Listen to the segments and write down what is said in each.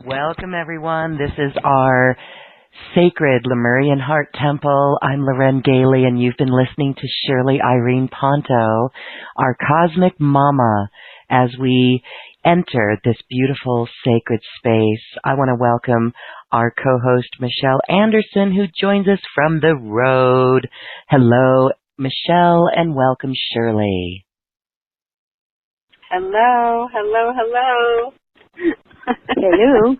Welcome, everyone. This is our sacred Lemurian Heart Temple. I'm Loren Gailey, and you've been listening to Shirley Irene Ponto, our cosmic mama, as we enter this beautiful sacred space. I want to welcome our co-host, Michelle Anderson, who joins us from the road. Hello, Michelle, and welcome, Shirley. Hello, hello, hello. Hello.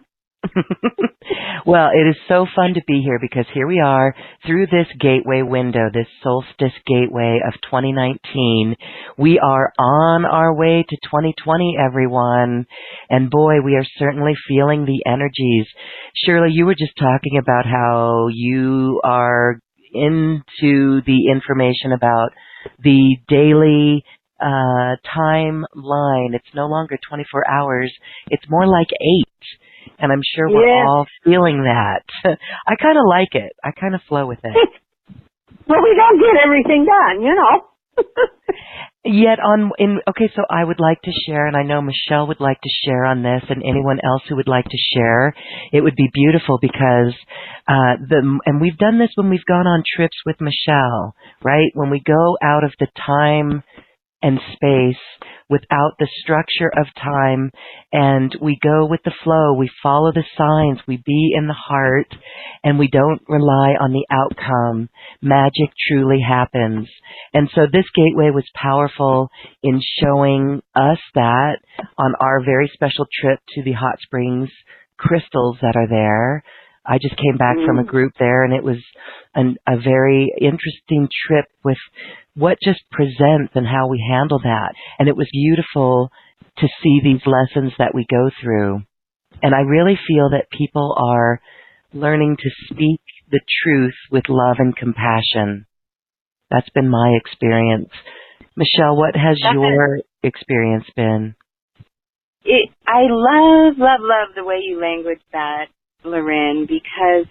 Well, it is so fun to be here because here we are through this gateway window, this solstice gateway of 2019. We are on our way to 2020, everyone. And boy, we are certainly feeling the energies. Shirley, you were just talking about how you are into the information about the daily timeline. It's no longer 24 hours. It's more like 8. And I'm sure we're all feeling that. I kind of like it. I kind of flow with it. Well, we don't get everything done, you know. Yet okay, so I would like to share, and I know Michelle would like to share on this, and anyone else who would like to share. It would be beautiful because and we've done this when we've gone on trips with Michelle, right? When we go out of the time and space without the structure of time, and we go with the flow, we follow the signs, we be in the heart, and we don't rely on the outcome. Magic truly happens. And so this gateway was powerful in showing us that on our very special trip to the hot springs crystals that are there. I just came back from a group there, and it was a very interesting trip with what just presents and how we handle that. And it was beautiful to see these lessons that we go through. And I really feel that people are learning to speak the truth with love and compassion. That's been my experience. Michelle, what has your experience been? I love the way you language that, Loren, because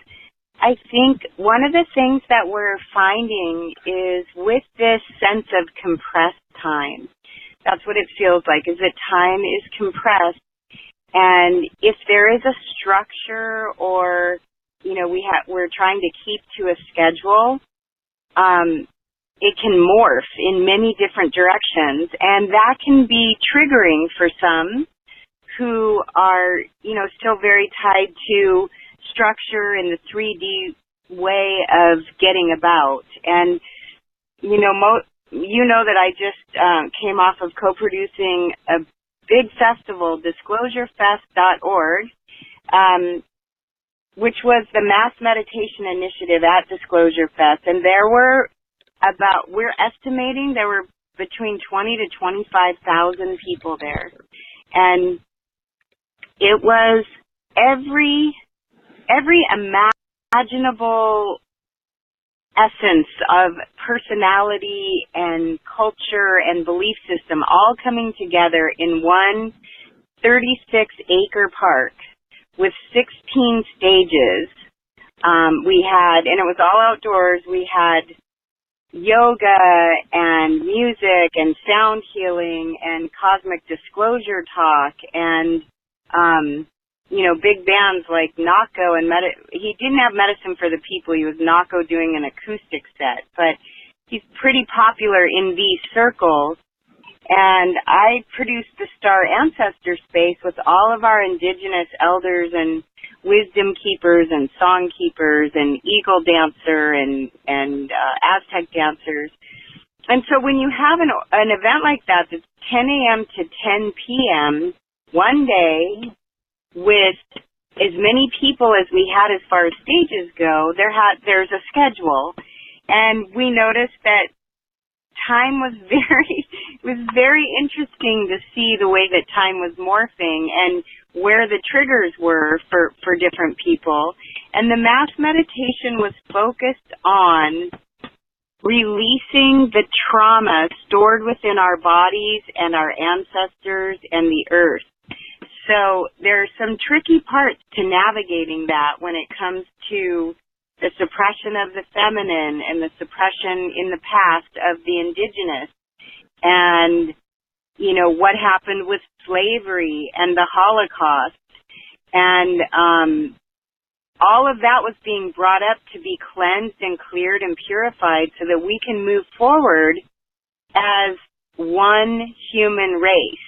I think one of the things that we're finding is with this sense of compressed time, that's what it feels like, is that time is compressed. And if there is a structure or, you know, we're trying to keep to a schedule, it can morph in many different directions. And that can be triggering for some who are, you know, still very tied to structure in the 3D way of getting about. And, you know, that I just came off of co-producing a big festival, disclosurefest.org, which was the mass meditation initiative at Disclosure Fest. And we're estimating there were between 20 to 25,000 people there. And it was every imaginable essence of personality and culture and belief system all coming together in one 36-acre park with 16 stages. We had, and it was all outdoors, we had yoga and music and sound healing and cosmic disclosure talk and you know, big bands like Nako and he didn't have Medicine for the People. He was Nako doing an acoustic set, but he's pretty popular in these circles. And I produced the Star Ancestor space with all of our indigenous elders and wisdom keepers and song keepers and eagle dancer and Aztec dancers. And so when you have an event like that that's 10 a.m. to 10 p.m. one day with as many people as we had as far as stages go, there's a schedule. And we noticed that time was very interesting to see the way that time was morphing and where the triggers were for different people. And the mass meditation was focused on releasing the trauma stored within our bodies and our ancestors and the earth. So there are some tricky parts to navigating that when it comes to the suppression of the feminine and the suppression in the past of the indigenous, and, you know, what happened with slavery and the Holocaust. And all of that was being brought up to be cleansed and cleared and purified so that we can move forward as one human race,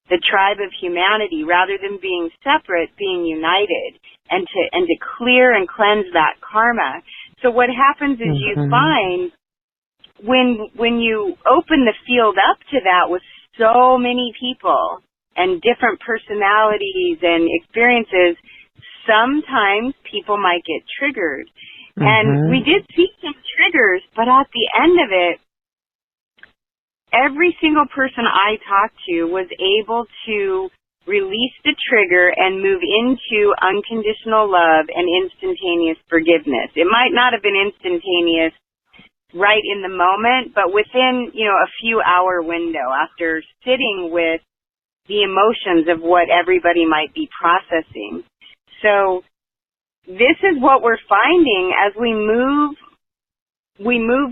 the tribe of humanity, rather than being separate, being united, and to clear and cleanse that karma. So what happens is you find when you open the field up to that with so many people and different personalities and experiences, sometimes people might get triggered. And we did see some triggers, but at the end of it, every single person I talked to was able to release the trigger and move into unconditional love and instantaneous forgiveness. It might not have been instantaneous right in the moment, but within, you know, a few hour window after sitting with the emotions of what everybody might be processing. So this is what we're finding as we move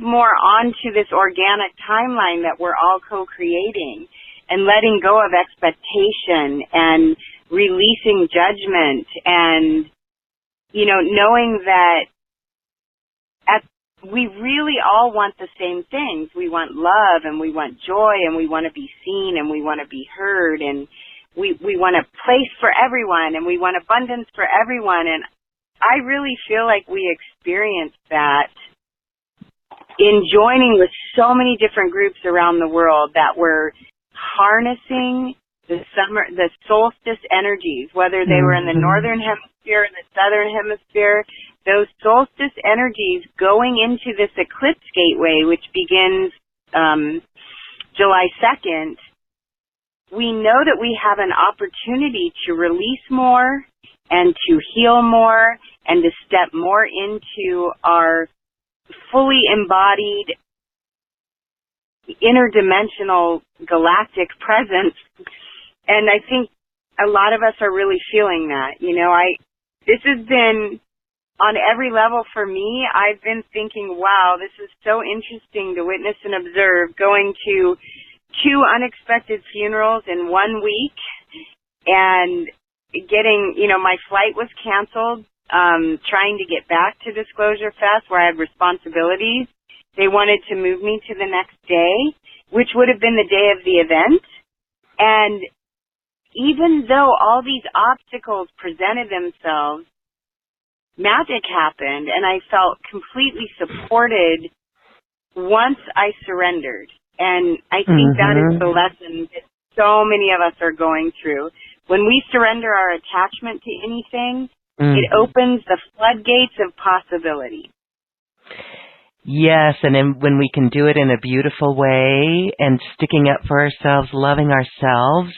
more onto this organic timeline that we're all co-creating, and letting go of expectation and releasing judgment, and, you know, knowing that we really all want the same things. We want love, and we want joy, and we want to be seen, and we want to be heard, and we want a place for everyone, and we want abundance for everyone. And I really feel like we experienced that in joining with so many different groups around the world that were harnessing the solstice energies, whether they were in the northern hemisphere or the southern hemisphere, those solstice energies going into this eclipse gateway, which begins July 2nd, we know that we have an opportunity to release more and to heal more and to step more into our fully embodied interdimensional galactic presence. And I think a lot of us are really feeling that. You know, this has been on every level for me. I've been thinking, wow, this is so interesting to witness and observe, going to 2 unexpected funerals in 1 week, and getting, you know, my flight was canceled, trying to get back to Disclosure Fest where I had responsibilities. They wanted to move me to the next day, which would have been the day of the event. And even though all these obstacles presented themselves, magic happened, and I felt completely supported once I surrendered. And I think that is the lesson that so many of us are going through. When we surrender our attachment to anything, it opens the floodgates of possibility. Yes, and then when we can do it in a beautiful way and sticking up for ourselves, loving ourselves,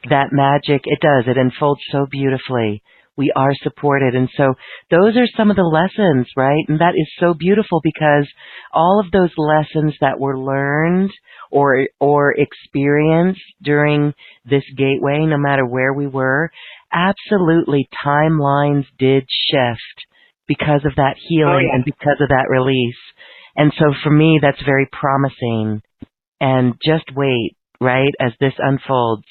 that magic, it unfolds so beautifully. We are supported. And so those are some of the lessons, right? And that is so beautiful, because all of those lessons that were learned or experienced during this gateway, no matter where we were, absolutely timelines did shift because of that healing and because of that release. And so for me, that's very promising. And just wait, right, as this unfolds.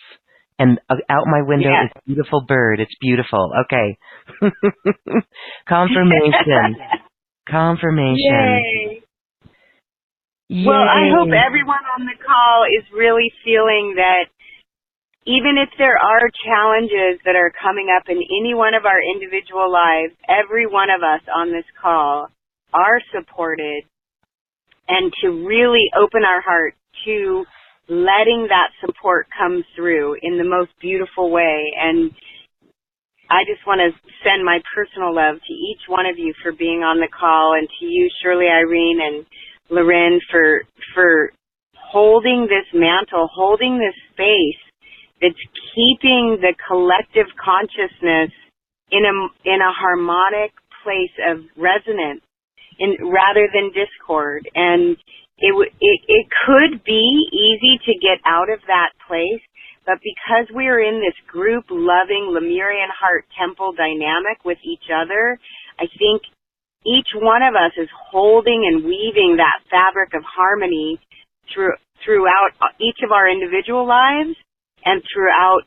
And out my window is a beautiful bird. It's beautiful. Okay. Confirmation. Confirmation. Yay. Well, I hope Yay. everyone on the call is really feeling that even if there are challenges that are coming up in any one of our individual lives, every one of us on this call are supported, and to really open our heart to letting that support come through in the most beautiful way. And I just want to send my personal love to each one of you for being on the call, and to you, Shirley Irene and Loren, for holding this mantle, holding this space that's keeping the collective consciousness in a harmonic place of resonance, rather than discord. And it could be easy to get out of that place, but because we're in this group loving Lemurian heart temple dynamic with each other, I think each one of us is holding and weaving that fabric of harmony throughout each of our individual lives and throughout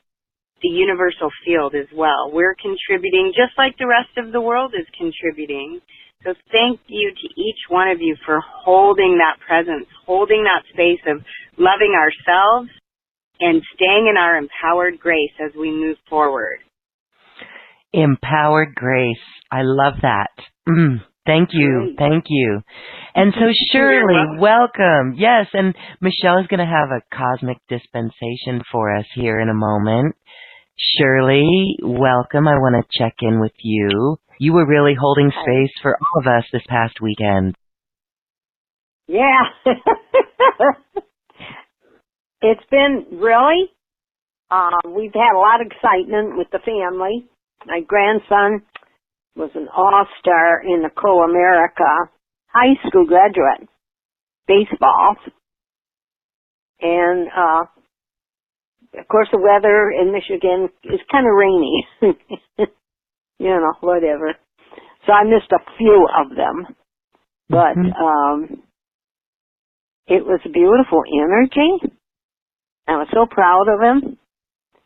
the universal field as well. We're contributing just like the rest of the world is contributing. So thank you to each one of you for holding that presence, holding that space of loving ourselves and staying in our empowered grace as we move forward. Empowered grace. I love that. Thank you. Great. Thank you. And so Shirley, welcome. Yes, and Michelle is going to have a cosmic dispensation for us here in a moment. Shirley, welcome. I want to check in with you. You were really holding space for all of us this past weekend. Yeah. It's been really, we've had a lot of excitement with the family. My grandson was an all-star in the Co-America high school graduate baseball. And, of course, the weather in Michigan is kind of rainy. You know, whatever. So I missed a few of them. But it was beautiful energy. I was so proud of him.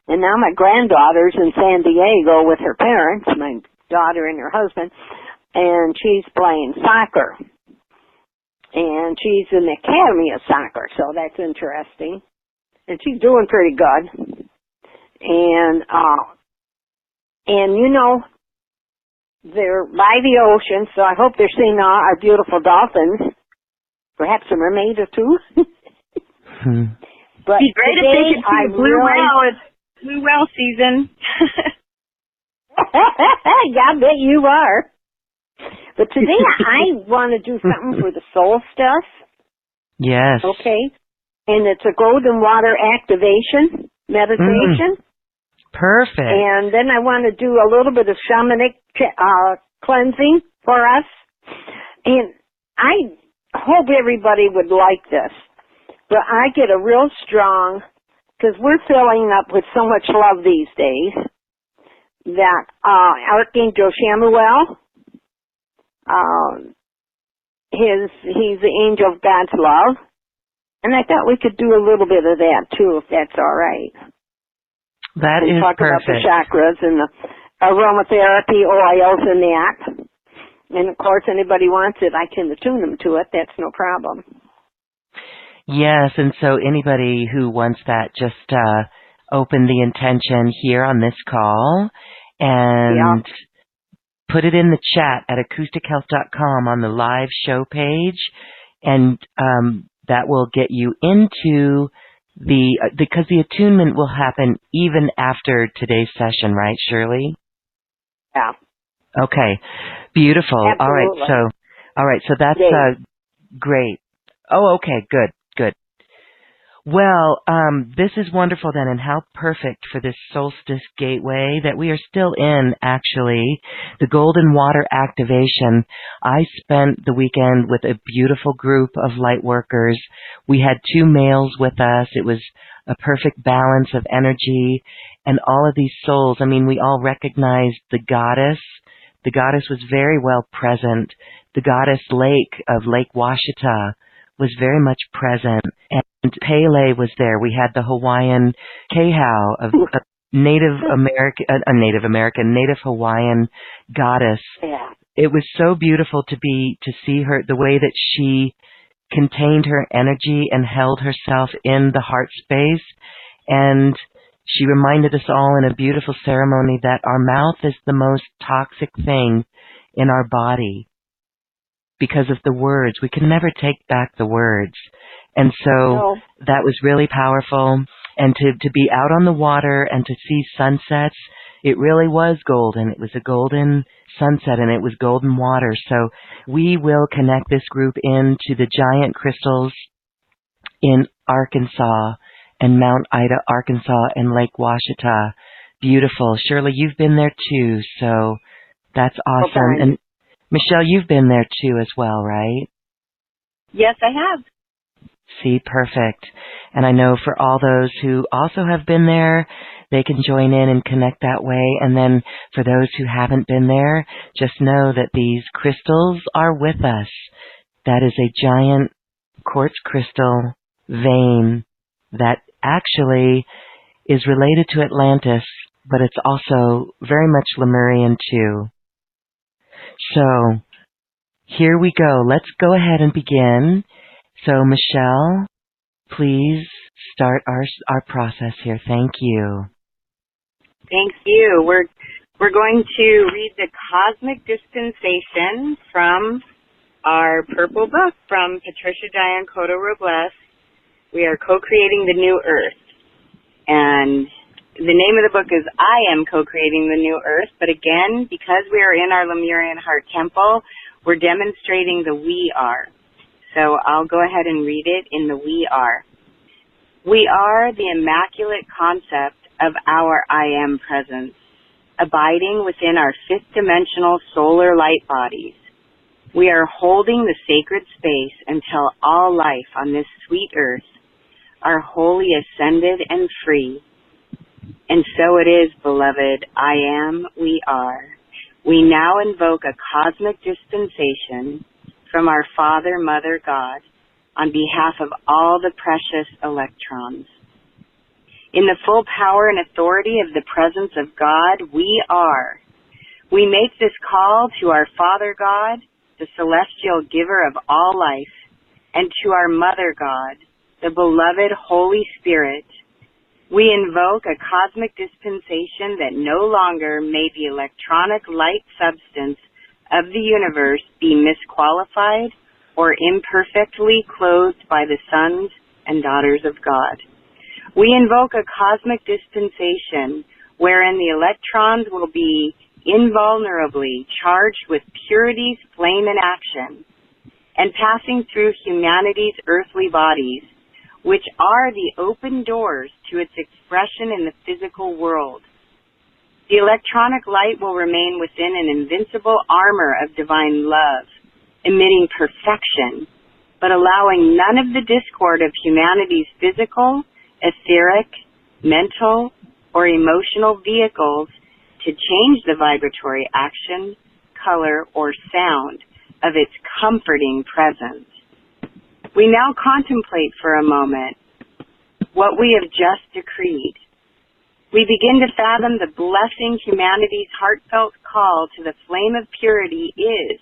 And now my granddaughter's in San Diego with her parents, my daughter and her husband, and she's playing soccer. And she's in the Academy of Soccer, so that's interesting. And she's doing pretty good. And you know, they're by the ocean, so I hope they're seeing our beautiful dolphins. Perhaps a mermaid or two. But it'd be great if they could see the blue whale. It's blue whale season. Yeah, I bet you are. But today I want to do something for the soul stuff. Yes. Okay. And it's a golden water activation meditation. Perfect. And then I want to do a little bit of shamanic cleansing for us. And I hope everybody would like this. But I get a real strong, because we're filling up with so much love these days, that Archangel Chamuel, he's the angel of God's love. And I thought we could do a little bit of that too, if that's all right. That is talk perfect. About the chakras and the aromatherapy oils and that. And of course, anybody wants it, I can attune them to it. That's no problem. Yes, and so anybody who wants that, just open the intention here on this call and put it in the chat at acoustichealth.com on the live show page, and that will get you into because the attunement will happen even after today's session, right, Shirley? Yeah. Okay. Beautiful. Absolutely. All right. So that's great. Oh, okay. Good. Well, this is wonderful then, and how perfect for this solstice gateway that we are still in, actually, the golden water activation. I spent the weekend with a beautiful group of light workers. We had 2 males with us. It was a perfect balance of energy, and all of these souls, I mean, we all recognized the goddess. The goddess was very well present. The goddess lake of Lake Washita was very much present, and Pele was there. We had the Hawaiian Kahau, a Native Hawaiian goddess. Yeah. It was so beautiful to see her, the way that she contained her energy and held herself in the heart space. And she reminded us all in a beautiful ceremony that our mouth is the most toxic thing in our body because of the words. We can never take back the words. And so that was really powerful. And to be out on the water and to see sunsets, it really was golden. It was a golden sunset and it was golden water. So we will connect this group into the giant crystals in Arkansas and Mount Ida, Arkansas, and Lake Washita. Beautiful. Shirley, you've been there too, so that's awesome. Okay. And Michelle, you've been there too as well, right? Yes, I have. See, perfect. And I know for all those who also have been there, they can join in and connect that way. And then for those who haven't been there, just know that these crystals are with us. That is a giant quartz crystal vein that actually is related to Atlantis, but it's also very much Lemurian too. So here we go. Let's go ahead and begin. So Michelle, please start our process here. Thank you. Thank you. We're going to read the Cosmic Dispensation from our purple book from Patricia Diane Cotto-Robles. We are co-creating the new Earth. And the name of the book is I Am Co-Creating the New Earth. But again, because we are in our Lemurian Heart Temple, we're demonstrating the We Are. So I'll go ahead and read it in the We Are. We are the immaculate concept of our I Am presence, abiding within our fifth dimensional solar light bodies. We are holding the sacred space until all life on this sweet earth are wholly ascended and free. And so it is, beloved, I am, we are. We now invoke a cosmic dispensation from our Father, Mother, God, on behalf of all the precious electrons. In the full power and authority of the presence of God, we are. We make this call to our Father God, the celestial giver of all life, and to our Mother God, the beloved Holy Spirit. We invoke a cosmic dispensation that no longer may the electronic light substance of the universe be misqualified or imperfectly clothed by the sons and daughters of God. We invoke a cosmic dispensation wherein the electrons will be invulnerably charged with purity's flame in action and passing through humanity's earthly bodies, which are the open doors to its expression in the physical world. The electronic light will remain within an invincible armor of divine love, emitting perfection, but allowing none of the discord of humanity's physical, etheric, mental, or emotional vehicles to change the vibratory action, color, or sound of its comforting presence. We now contemplate for a moment what we have just decreed. We begin to fathom the blessing humanity's heartfelt call to the flame of purity is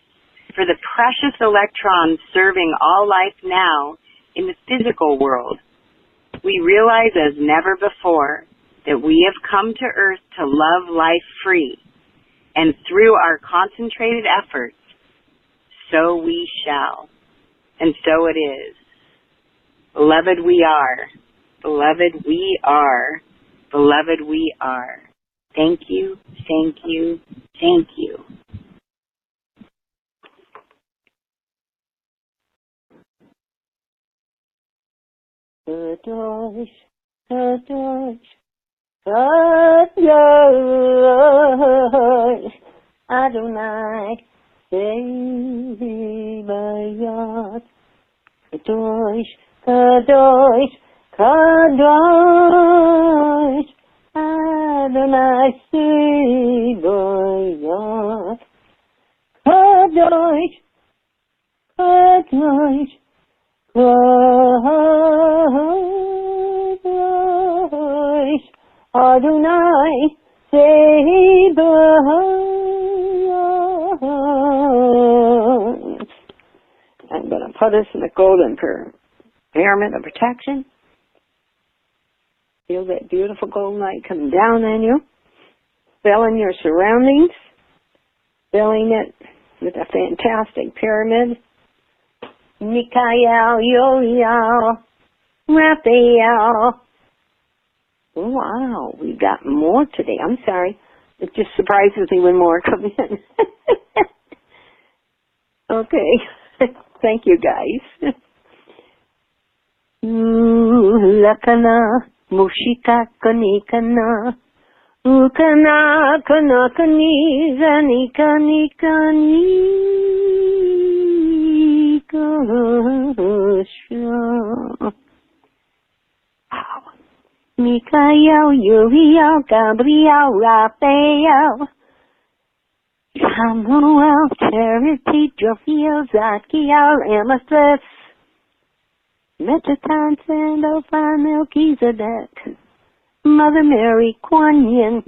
for the precious electrons serving all life now in the physical world. We realize as never before that we have come to Earth to love life free, and through our concentrated efforts, so we shall. And so it is. Beloved, we are. Beloved, we are. Beloved, we are. Thank you, thank you, thank you. Kadosh, Kadosh, Kadosh, Adonai, Sebayat. Kadosh, Kadosh, Kadosh, Adonai, Sebayat. Kadosh, Kadosh, Kadosh, Adonai, Sebayat. I'm going to put us in the golden pyramid of protection. Feel that beautiful golden light coming down on you. Filling your surroundings. Filling it with a fantastic pyramid. Mikael, Uriel, Raphael. Wow, we got more today. I'm sorry. It just surprises me when more come in. Okay. Thank you, guys. Lakana, Mushika, Kanikana, Ukana, Kanakani, Zanikani, Kanikasha. Wow. Mikael, Uriel, Gabriel, Raphael, Chamuel, Charity, Jophiel, Zadkiel, Amethyst, Metatron, Sandalphon, Melchizedek, Mother Mary, Kuan Yin,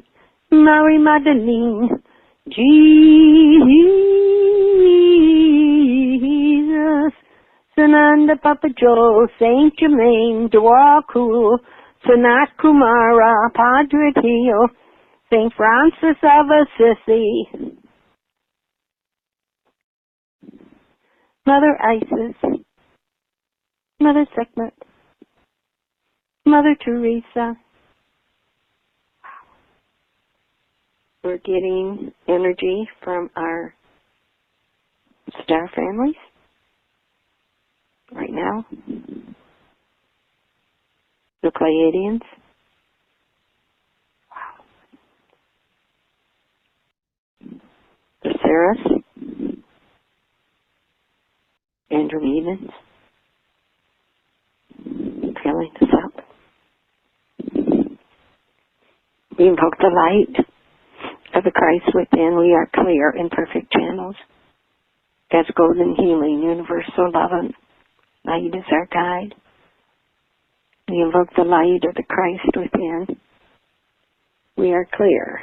Mary Magdalene, Jesus, Sananda, Papa Joe, Saint Germain, Dwaku, Sanat Kumara, Padre Pio, St. Francis of Assisi, Mother Isis, Mother Sekhmet, Mother Teresa. We're getting energy from our star families right now. The Pleiadians. Wow. The Ceres. Andromedans. Filling this up. We invoke the light of the Christ within. We are clear and perfect channels. God's golden healing, universal love and light is our guide. We invoke the light of the Christ within. We are clear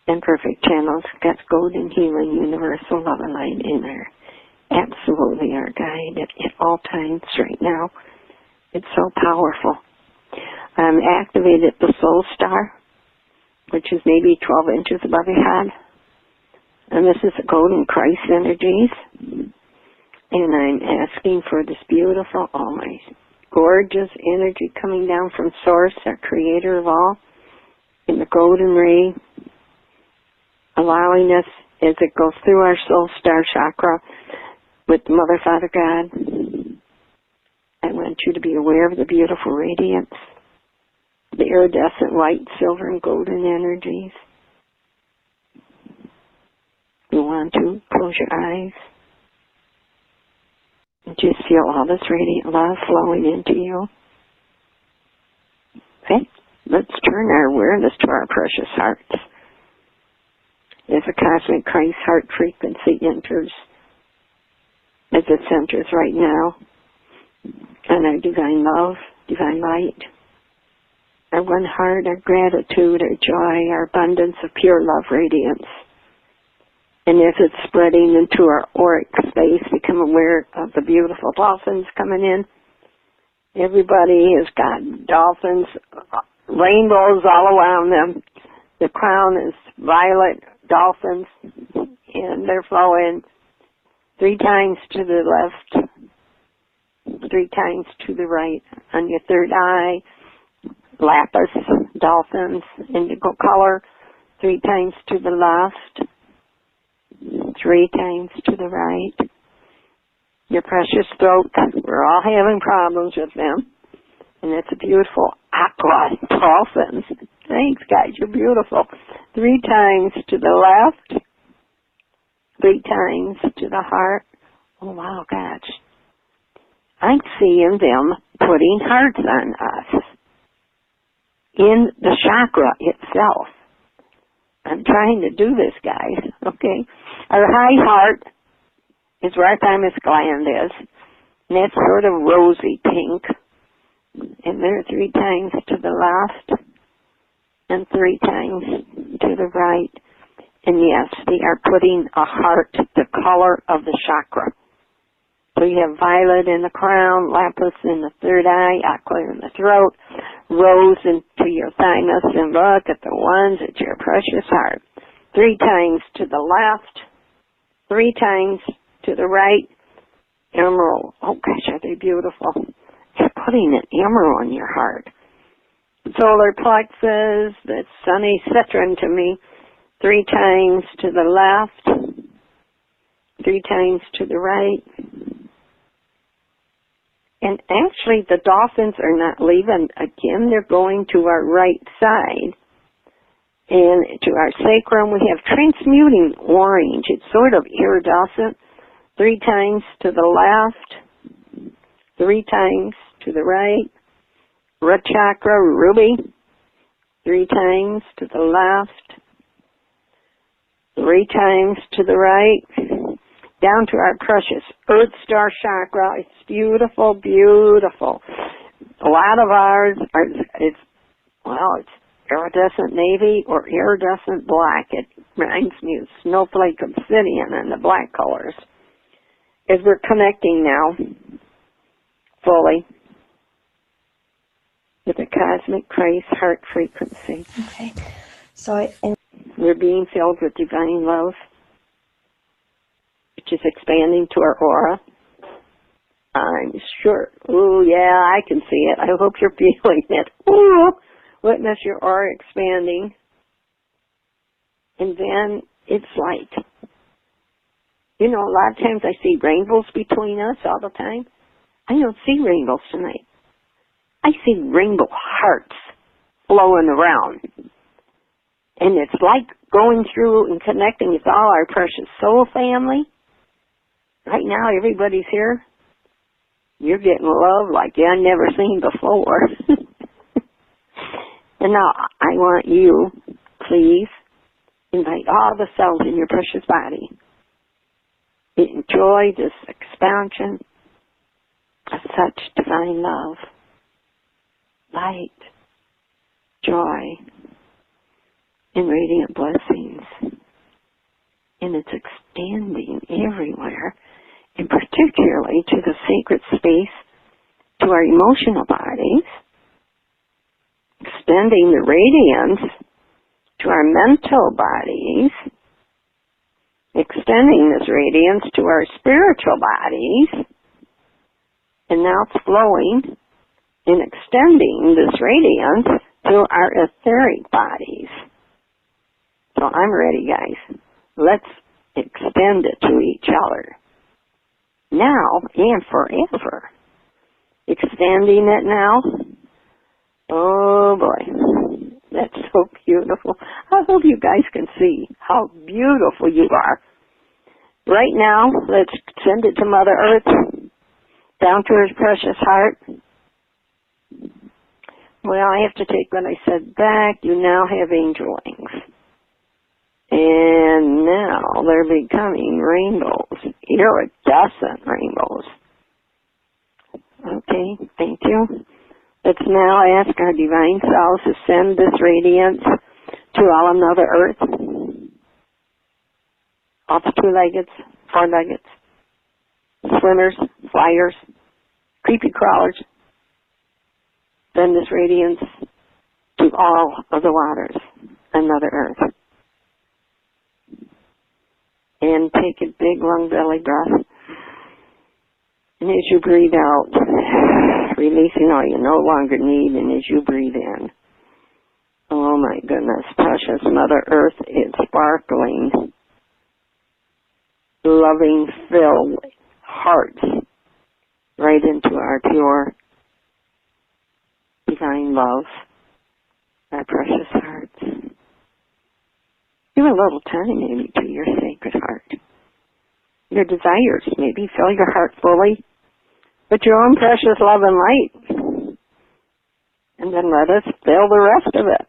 and perfect channels. God's golden healing, universal love and light in our absolutely our guide at all times right now. It's so powerful. Activated the soul star, which is maybe 12 inches above your head. And this is the golden Christ energies. And I'm asking for this beautiful, oh my gorgeous energy coming down from Source, our creator of all, in the golden ray, allowing us as it goes through our soul star chakra with Mother, Father, God. I want you to be aware of the beautiful radiance, the iridescent white, silver, and golden energies. You want to close your eyes and just feel all this radiant love flowing into you. Okay, let's turn our awareness to our precious hearts. As the cosmic Christ heart frequency enters, as it centers right now, on our divine love, divine light, our one heart, our gratitude, our joy, our abundance of pure love radiance. And as it's spreading into our auric space, become aware of the beautiful dolphins coming in. Everybody has got dolphins, rainbows all around them. The crown is violet dolphins, and they're flowing 3 times to the left, 3 times to the right. On your third eye, lapis dolphins, indigo color, 3 times to the left, 3 times to the right. Your precious throat, we're all having problems with them. And it's a beautiful aqua dolphins. Thanks, guys, you're beautiful. 3 times to the left, 3 times to the heart. Oh, wow, gosh. I'm seeing them putting hearts on us in the chakra itself. I'm trying to do this, guys, okay? Our high heart is where our thymus gland is, and that's sort of rosy pink. And they're 3 times to the left and 3 times to the right. And yes, they are putting a heart, the color of the chakra, So you have violet in the crown, lapis in the third eye, aqua in the throat, rose into your thymus, and look at the ones at your precious heart. 3 times to the left, 3 times to the right, emerald. Oh gosh, are they beautiful. You're putting an emerald on your heart. Solar plexus, that's sunny citron to me. 3 times to the left, 3 times to the right. And actually the dolphins are not leaving. Again, they're going to our right side. And to our sacrum, we have transmuting orange. It's sort of iridescent. 3 times to the left, 3 times to the right. Root chakra, ruby. 3 times to the left, 3 times to the right. Down to our precious Earth Star chakra. It's beautiful, beautiful. A lot of ours are, it's iridescent navy or iridescent black. It reminds me of snowflake obsidian and the black colors. As we're connecting now, fully, with the cosmic Christ heart frequency. Okay. So we're being filled with divine love, which is expanding to our aura. I'm sure. Ooh, yeah, I can see it. I hope you're feeling it. Ooh, witness your aura expanding. And then it's light. You know, a lot of times I see rainbows between us all the time. I don't see rainbows tonight. I see rainbow hearts flowing around. And it's like going through and connecting with all our precious soul family. Right now, everybody's here. You're getting love like I've never seen before. And now, I want you, please, invite all the cells in your precious body. Enjoy this expansion of such divine love, light, joy, and radiant blessings. And it's expanding everywhere, and particularly to the sacred space, to our emotional bodies, extending the radiance to our mental bodies, extending this radiance to our spiritual bodies, and now it's flowing and extending this radiance to our etheric bodies. So I'm ready, guys. Let's extend it to each other. Now and forever. Extending it now. Oh boy. That's so beautiful. I hope you guys can see how beautiful you are. Right now, let's send it to Mother Earth, down to her precious heart. Well, I have to take what I said back. You now have angel wings. And now they're becoming rainbows, iridescent rainbows. Okay, thank you. Let's now ask our divine selves to send this radiance to all of Mother Earth. All the 2-leggeds, 4-leggeds, swimmers, flyers, creepy crawlers. Send this radiance to all of the waters on Mother Earth. And take a big, long belly breath. And as you breathe out, releasing all you no longer need, and as you breathe in, oh my goodness, precious Mother Earth is sparkling, loving, filled hearts right into our pure, divine love, our precious hearts. Give a little time maybe to your sacred heart. Your desires, maybe fill your heart fully with your own precious love and light. And then let us fill the rest of it.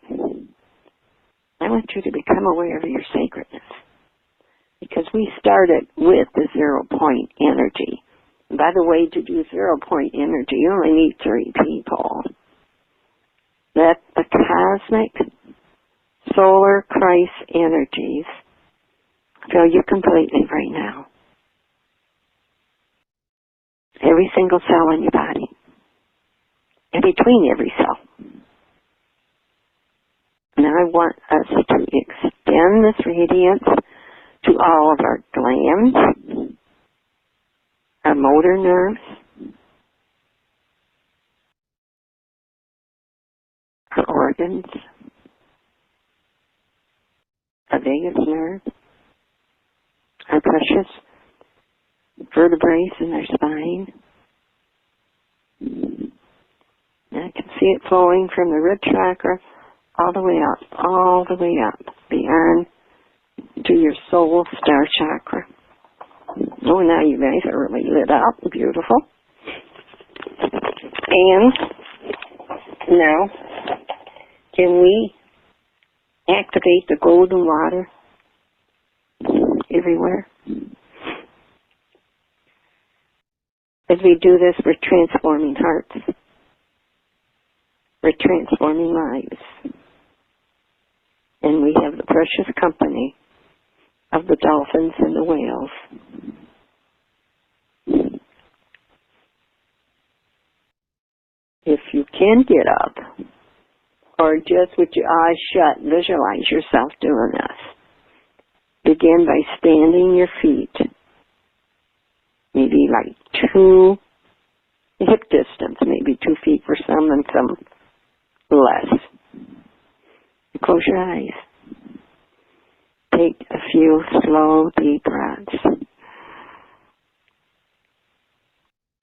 I want you to become aware of your sacredness. Because we started with the 0-point energy. And by the way, to do 0-point energy, you only need 3 people. Let the cosmic solar Christ energies fill you completely right now. every single cell in your body, and between every cell. Now I want us to extend this radiance to all of our glands, our motor nerves, our organs, our vagus nerve, our precious vertebrae in our spine. And I can see it flowing from the root chakra all the way up, beyond to your soul star chakra. Oh, now you guys are really lit up. Beautiful. And now, can we activate the golden water everywhere? As we do this, we're transforming hearts. We're transforming lives. And we have the precious company of the dolphins and the whales. If you can get up, or just with your eyes shut, visualize yourself doing this. Begin by standing your feet, maybe like 2 hip distance, maybe 2 feet for some and some less. Close your eyes. Take a few slow, deep breaths.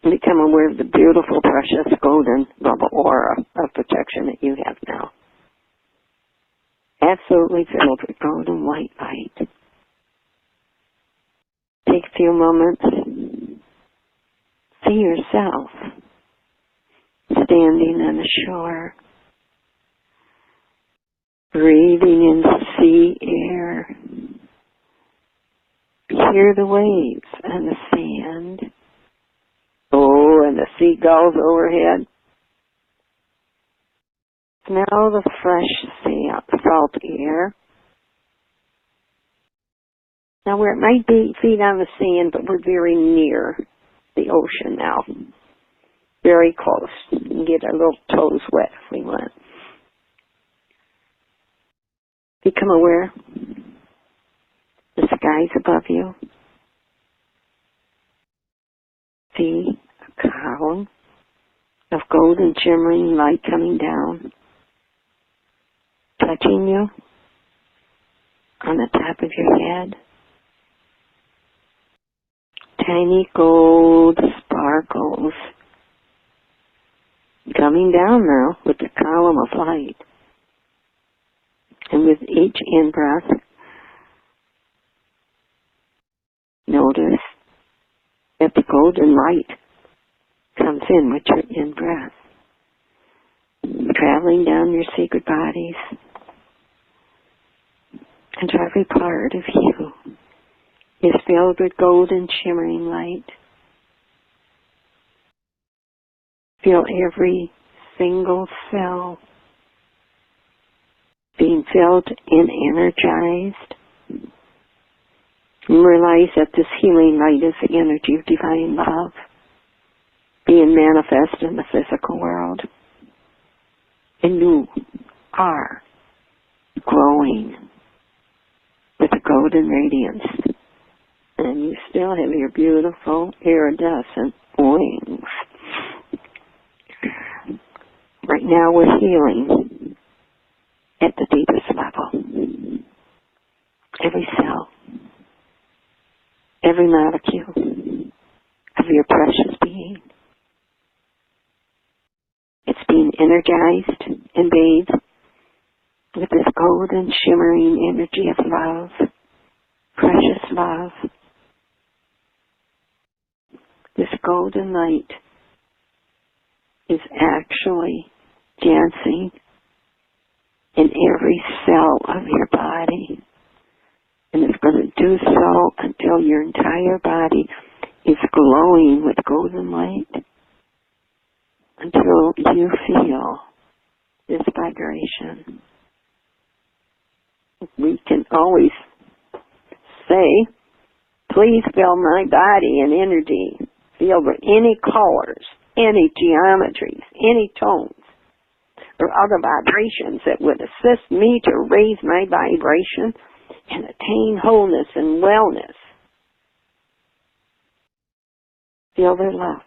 Become aware of the beautiful, precious, golden bubble aura of protection that you have now. Absolutely filled with golden white light. Take a few moments. See yourself standing on the shore, breathing in sea air. Hear the waves and the sand. Oh, and the seagulls overhead. Smell the fresh salt air. Now, where it might be feet on the sand, but we're very near the ocean now. Very close. You can get our little toes wet if we want. Become aware. The skies above you. See a column of golden shimmering light coming down, touching you on the top of your head. Tiny gold sparkles coming down now with the column of light. And with each in-breath, notice that the golden light comes in with your in-breath, traveling down your sacred bodies, and every part of you is filled with golden shimmering light. Feel every single cell being filled and energized. And realize that this healing light is the energy of divine love being manifest in the physical world. And you are glowing with a golden radiance. And you still have your beautiful iridescent wings. Right now we're healing at the deepest level. Every cell, every molecule of your precious being. It's being energized and bathed with this golden shimmering energy of love, precious love. This golden light is actually dancing in every cell of your body. And it's going to do so until your entire body is glowing with golden light, until you feel this vibration. We can always say, please fill my body and energy. filled with any colors, any geometries, any tones, or other vibrations that would assist me to raise my vibration and attain wholeness and wellness. Feel their love.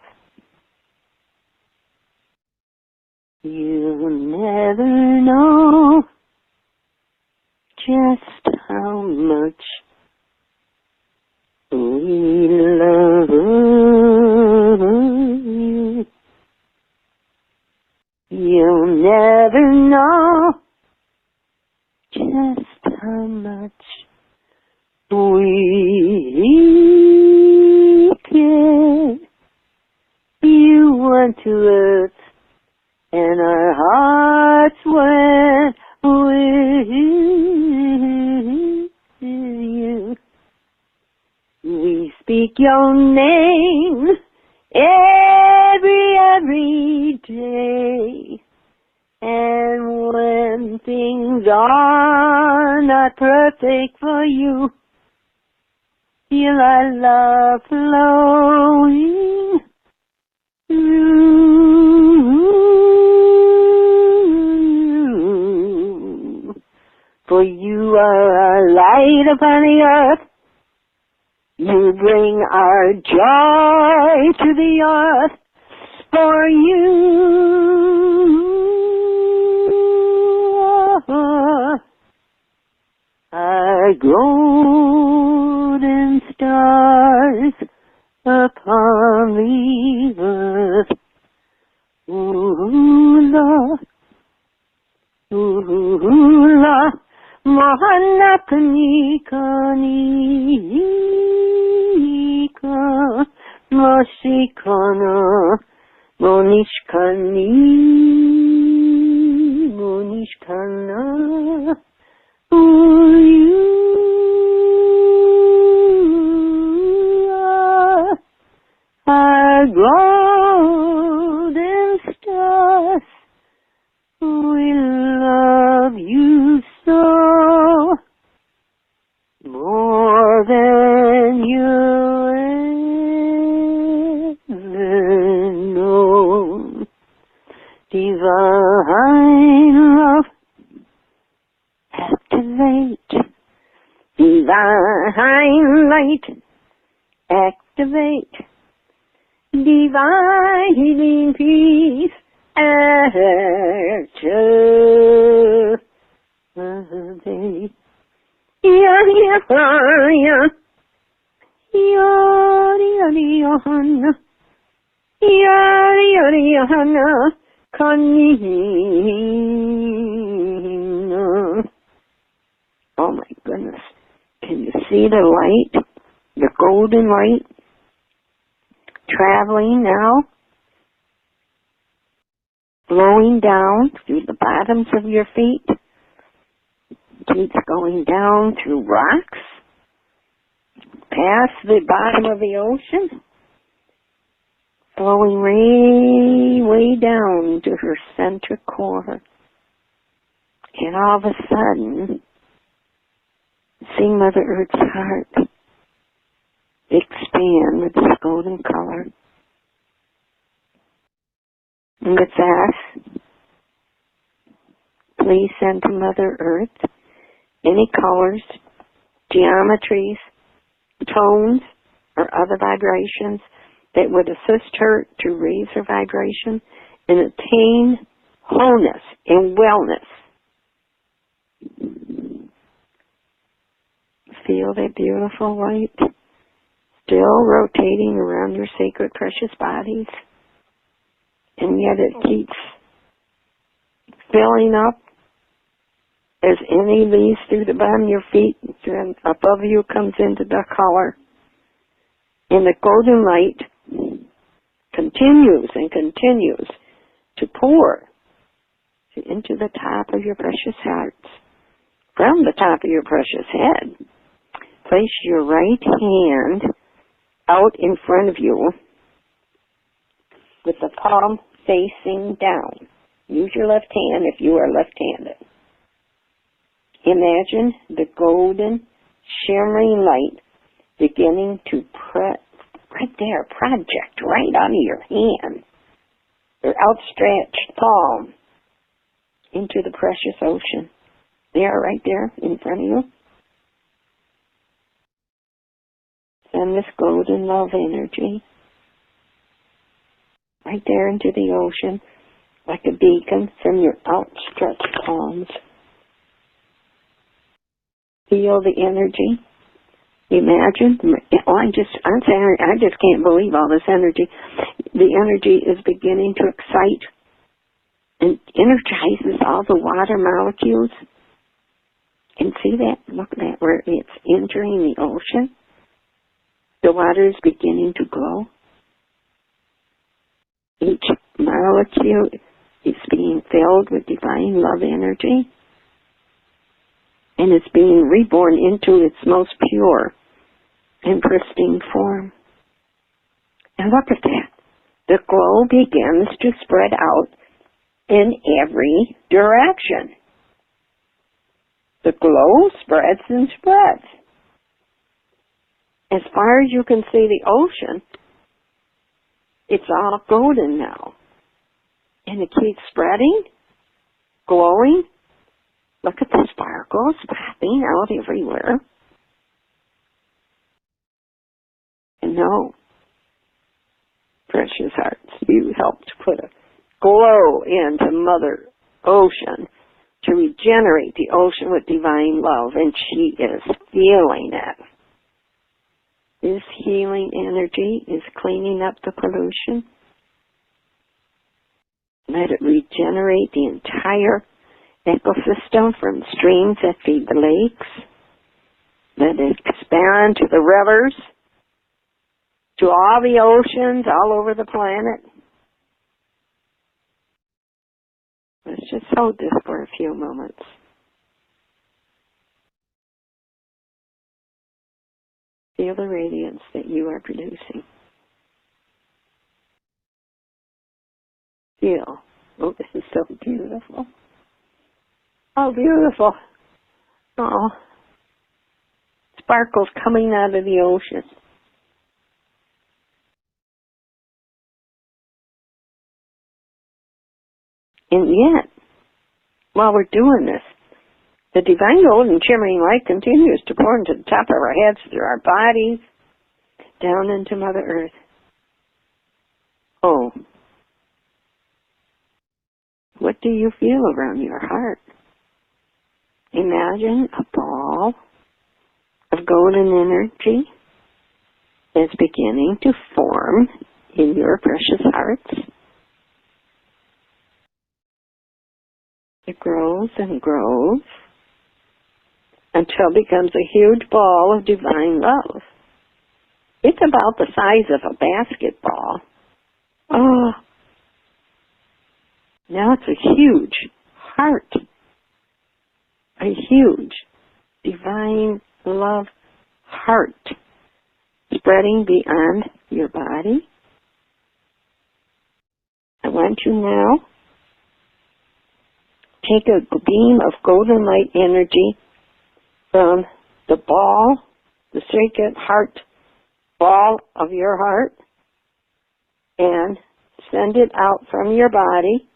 You'll never know just how much we love you. You'll never know just how much we care. You went to earth and our hearts went with you. We speak your name every day. And when things are not perfect for you, feel our love flowing through you. For you are our light upon the earth. You bring our joy to the earth. For you are golden stars upon the earth. Ooh, la, ooh, la, mahana kanika nika, mashikana, monishkani, monishkana. Ooh, you are golden stars. We love you so, more than you ever know. Divine love, activate. Divine light, activate. Divine healing peace, activate. Ya ya ya, ya ya hana, ya ya hana, kanina. Oh my goodness. Can you see the light? The golden light traveling now, flowing down through the bottoms of your feet. Keeps going down through rocks, past the bottom of the ocean, flowing way down to her center core. And all of a sudden, see Mother Earth's heart expand with this golden color. And with that, please send to Mother Earth any colors, geometries, tones, or other vibrations that would assist her to raise her vibration and attain wholeness and wellness. Feel that beautiful light still rotating around your sacred precious bodies, and yet it keeps filling up as any leaves through the bottom of your feet, and above you comes into the color. And the golden light continues and continues to pour into the top of your precious hearts. From the top of your precious head, place your right hand out in front of you with the palm facing down. Use your left hand if you are left-handed. Imagine the golden, shimmering light beginning to right there, project right out of your hand, your outstretched palm into the precious ocean. There, right there in front of you. Send this golden love energy right there into the ocean, like a beacon from your outstretched palms. Feel the energy. Imagine. I'm saying, I just can't believe all this energy. The energy is beginning to excite and energizes all the water molecules. And see that? Look at that, where it's entering the ocean. The water is beginning to glow. Each molecule is being filled with divine love energy, and it's being reborn into its most pure and pristine form. And look at that. The glow begins to spread out in every direction. The glow spreads and spreads. As far as you can see the ocean, it's all golden now. And it keeps spreading, glowing. Look at the sparkles popping out everywhere. And no, precious hearts, you helped put a glow into Mother Ocean to regenerate the ocean with divine love, and she is feeling it. This healing energy is cleaning up the pollution. Let it regenerate the entire ecosystem from streams that feed the lakes. Let it expand to the rivers, to all the oceans all over the planet. Let's just hold this for a few moments. Feel the radiance that you are producing. Feel. Oh, this is so beautiful. Oh, beautiful. Oh, sparkles coming out of the ocean. And yet, while we're doing this, the divine golden shimmering light continues to pour into the top of our heads, through our bodies, down into Mother Earth. Oh, what do you feel around your heart? Imagine a ball of golden energy that's beginning to form in your precious hearts. It grows and grows until it becomes a huge ball of divine love. It's about the size of a basketball. Oh, now it's a huge heart. A huge divine love heart spreading beyond your body. I want you now take a beam of golden light energy from the ball, the sacred heart ball of your heart, and send it out from your body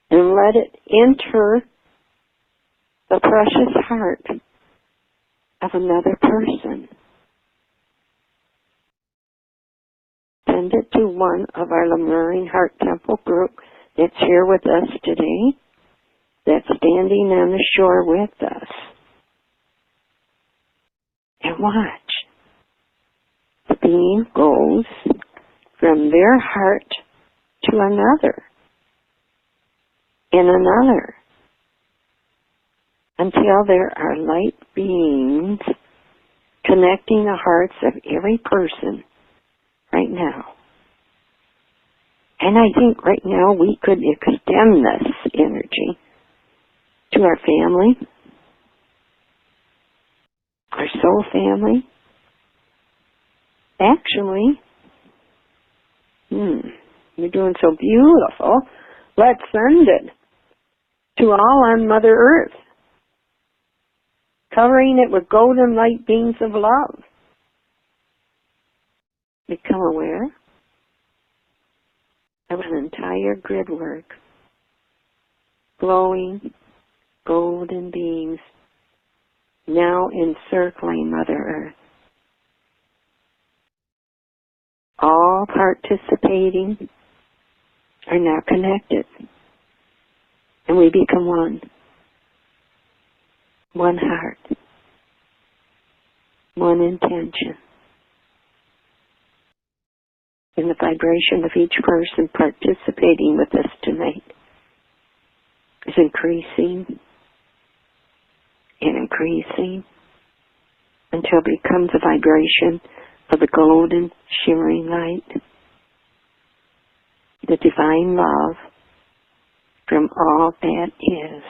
and let it enter the precious heart of another person. Send it to one of our Lemurian Heart Temple group that's here with us today, that's standing on the shore with us. And watch. The beam goes from their heart to another and another until there are light beams connecting the hearts of every person right now. And I think right now we could extend this energy to our family, our soul family. Actually, you're doing so beautiful. Let's send it to all on Mother Earth, covering it with golden light beams of love. become aware of an entire grid work, glowing golden beams now encircling Mother Earth, all participating are now connected, and we become one. One heart, one intention. And the vibration of each person participating with us tonight is increasing and increasing until it becomes a vibration of the golden shimmering light, the divine love from all that is.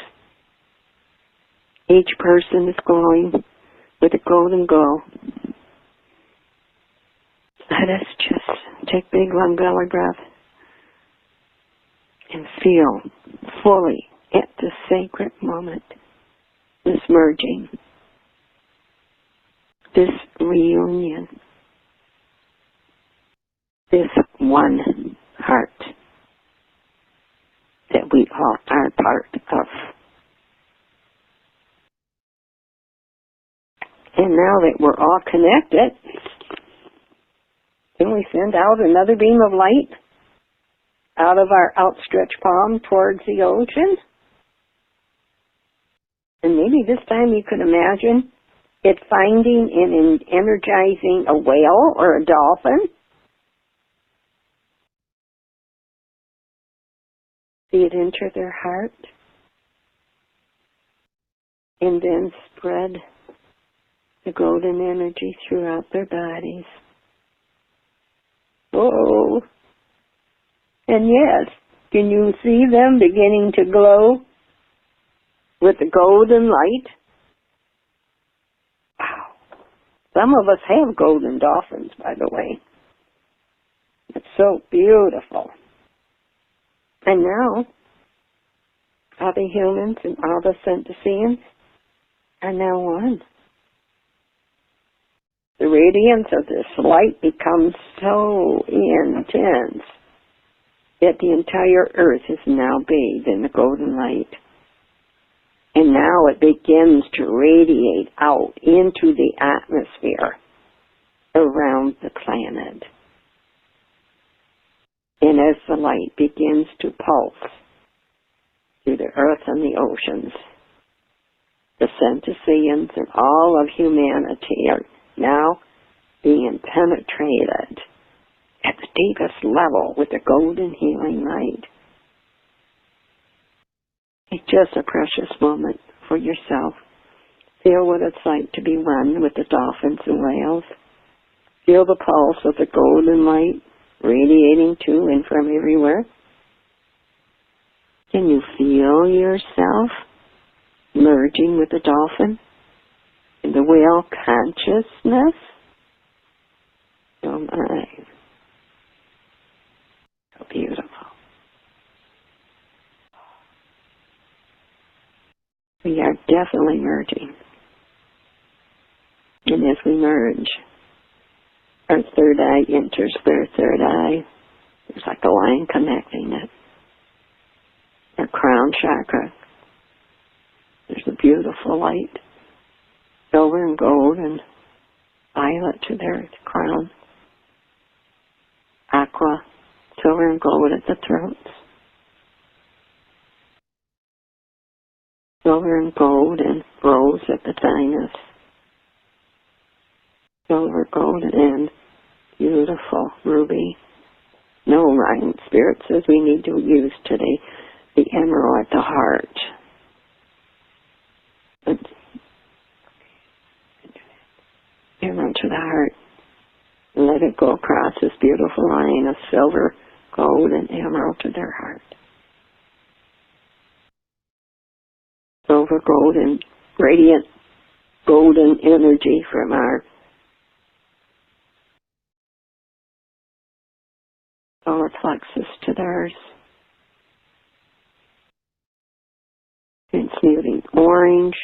Each person is glowing with a golden glow. Let us just take big long belly breath and feel fully at this sacred moment, this merging, this reunion, this one heart that we all are part of. And now that we're all connected, can we send out another beam of light out of our outstretched palm towards the ocean? And maybe this time you could imagine it finding and energizing a whale or a dolphin. See it enter their heart and then spread the golden energy throughout their bodies. Whoa. And yes, can you see them beginning to glow with the golden light? Wow. Some of us have golden dolphins, by the way. It's so beautiful. And now, all the humans and all the sentients are now one. The radiance of this light becomes so intense that the entire earth is now bathed in the golden light. And now it begins to radiate out into the atmosphere around the planet. And as the light begins to pulse through the earth and the oceans, the sentients and all of humanity are now being penetrated at the deepest level with the golden healing light. It's just a precious moment for yourself. Feel what it's like to be one with the dolphins and whales. Feel the pulse of the golden light radiating to and from everywhere. Can you feel yourself merging with the dolphin in the whale consciousness? Oh my. So beautiful. We are definitely merging. And as we merge, our third eye enters their third eye. There's like a line connecting it. Our crown chakra. There's a beautiful light, silver and gold and violet to their crown. Aqua, silver and gold at the throats. Silver and gold and rose at the sinus. Silver, gold, and beautiful ruby. No, Ryan, Spirit says we need to use today the emerald at the heart. Emerald to the heart. Let it go across this beautiful line of silver, gold, and emerald to their heart. Silver, gold, and radiant golden energy from our solar plexus to theirs. Transmuting orange,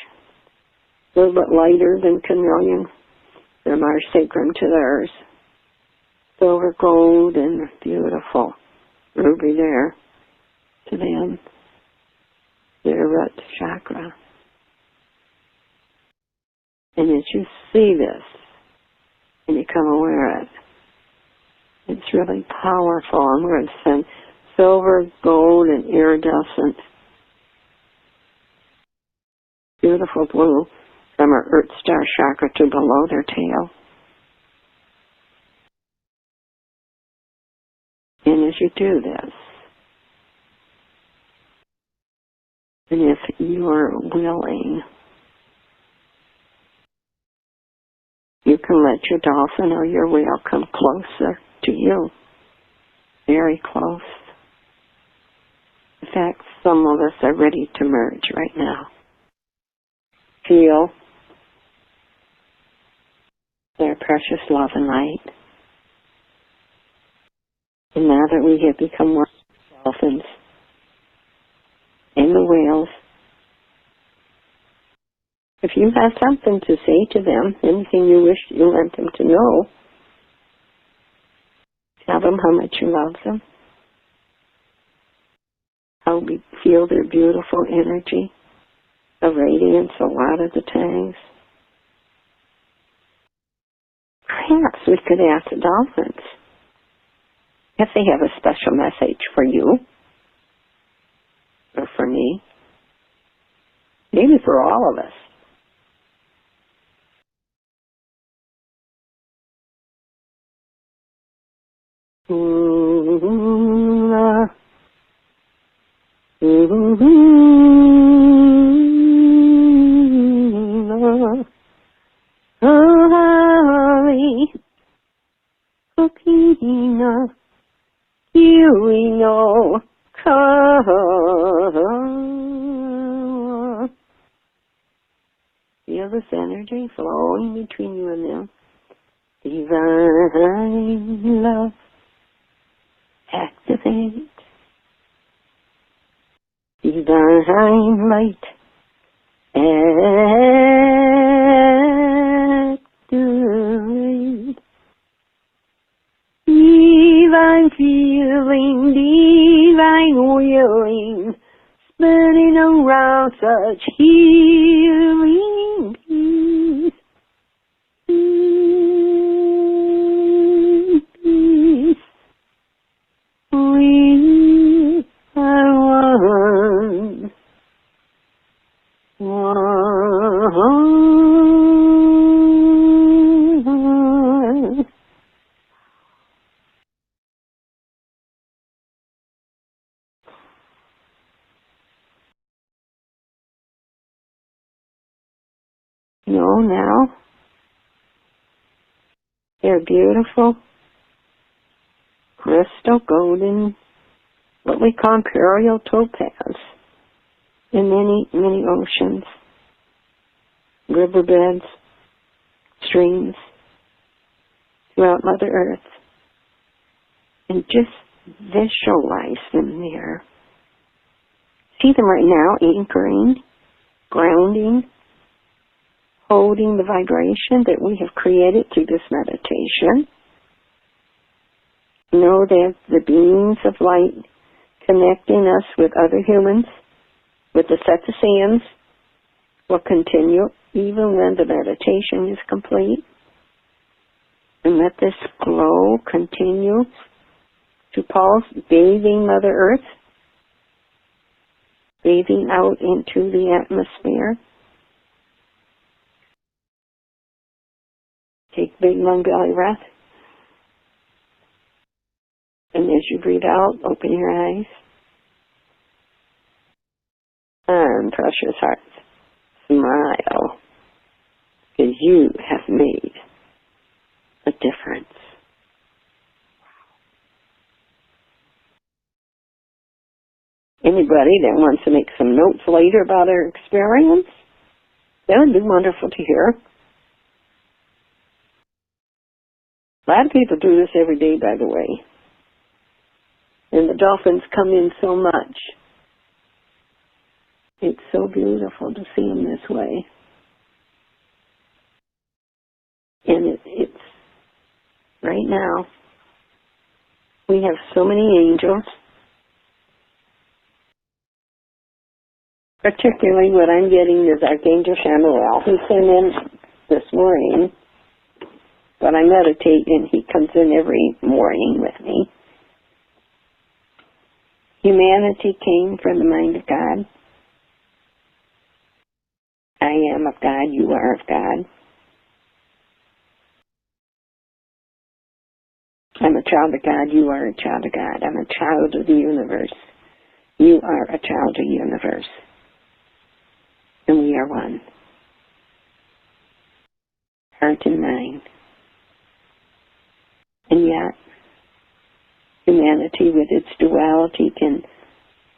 a little bit lighter than chameleon, from our sacrum to theirs. silver, gold, and beautiful ruby there to them, their root chakra. And as you see this, and you come aware of it, it's really powerful. And we're going to send silver, gold, and iridescent, beautiful blue from our Earth Star chakra to below their tail. And as you do this, and if you are willing, you can let your dolphin or your whale come closer to you, very close. In fact, some of us are ready to merge right now. Feel their precious love and light. And now that we have become one of the dolphins and the whales, if you have something to say to them, anything you wish you want them to know, tell them how much you love them, how we feel their beautiful energy, the radiance a lot of the times. Perhaps we could ask the dolphins if they have a special message for you or for me, maybe for all of us. Feel this energy flowing between you and them. Divine love, activate. Divine light, activate. Divine feeling, divine willing, spinning around such healing peace. Peace. We are one. One. No, now they're beautiful, crystal golden, what we call imperial topaz, in many, many oceans, riverbeds, streams, throughout Mother Earth. And just visualize them there. See them right now, anchoring, grounding, holding the vibration that we have created through this meditation. Know that the beings of light connecting us with other humans, with the set of sands, will continue even when the meditation is complete. And let this glow continue to pulse, bathing Mother Earth, bathing out into the atmosphere. Take big long belly breath. And as you breathe out, open your eyes. And precious hearts, smile, because you have made a difference. Anybody that wants to make some notes later about our experience, that would be wonderful to hear. A lot of people do this every day, by the way. And the dolphins come in so much. It's so beautiful to see them this way. And it's right now, We have so many angels. Particularly what I'm getting is Archangel Chamuel. He came in this morning, but I meditate and he comes in every morning with me. Humanity came from the mind of God. I am of God, you are of God. I'm a child of God, you are a child of God. I'm a child of the universe. You are a child of the universe. And we are one. Heart and mind. And yet, humanity with its duality can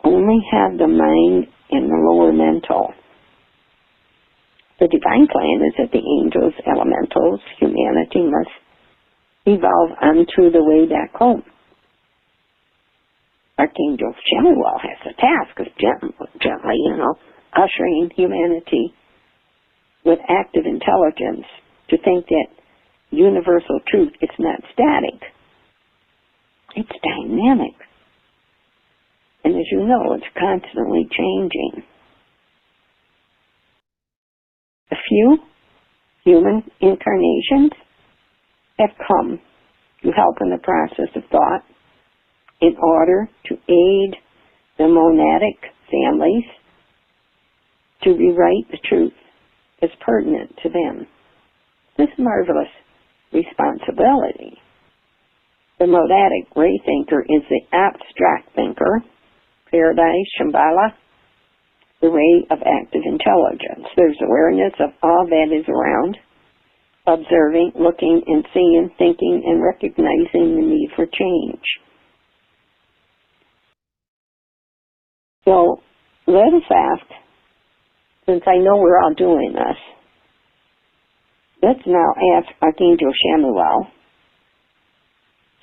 only have the mind and the lower mental. The divine plan is that the angels, elementals, humanity must evolve onto the way back home. Archangel Chamuel has the task of gently, ushering humanity with active intelligence to think that universal truth is not static. It's dynamic. And as you know, it's constantly changing. A few human incarnations have come to help in the process of thought in order to aid the monadic families to rewrite the truth as pertinent to them. This marvelous responsibility. The monadic ray thinker is the abstract thinker, paradise, Shambhala, the ray of active intelligence. There's awareness of all that is around, observing, looking, and seeing, thinking, and recognizing the need for change. So let us ask, since I know we're all doing this, let's now ask Archangel Chamuel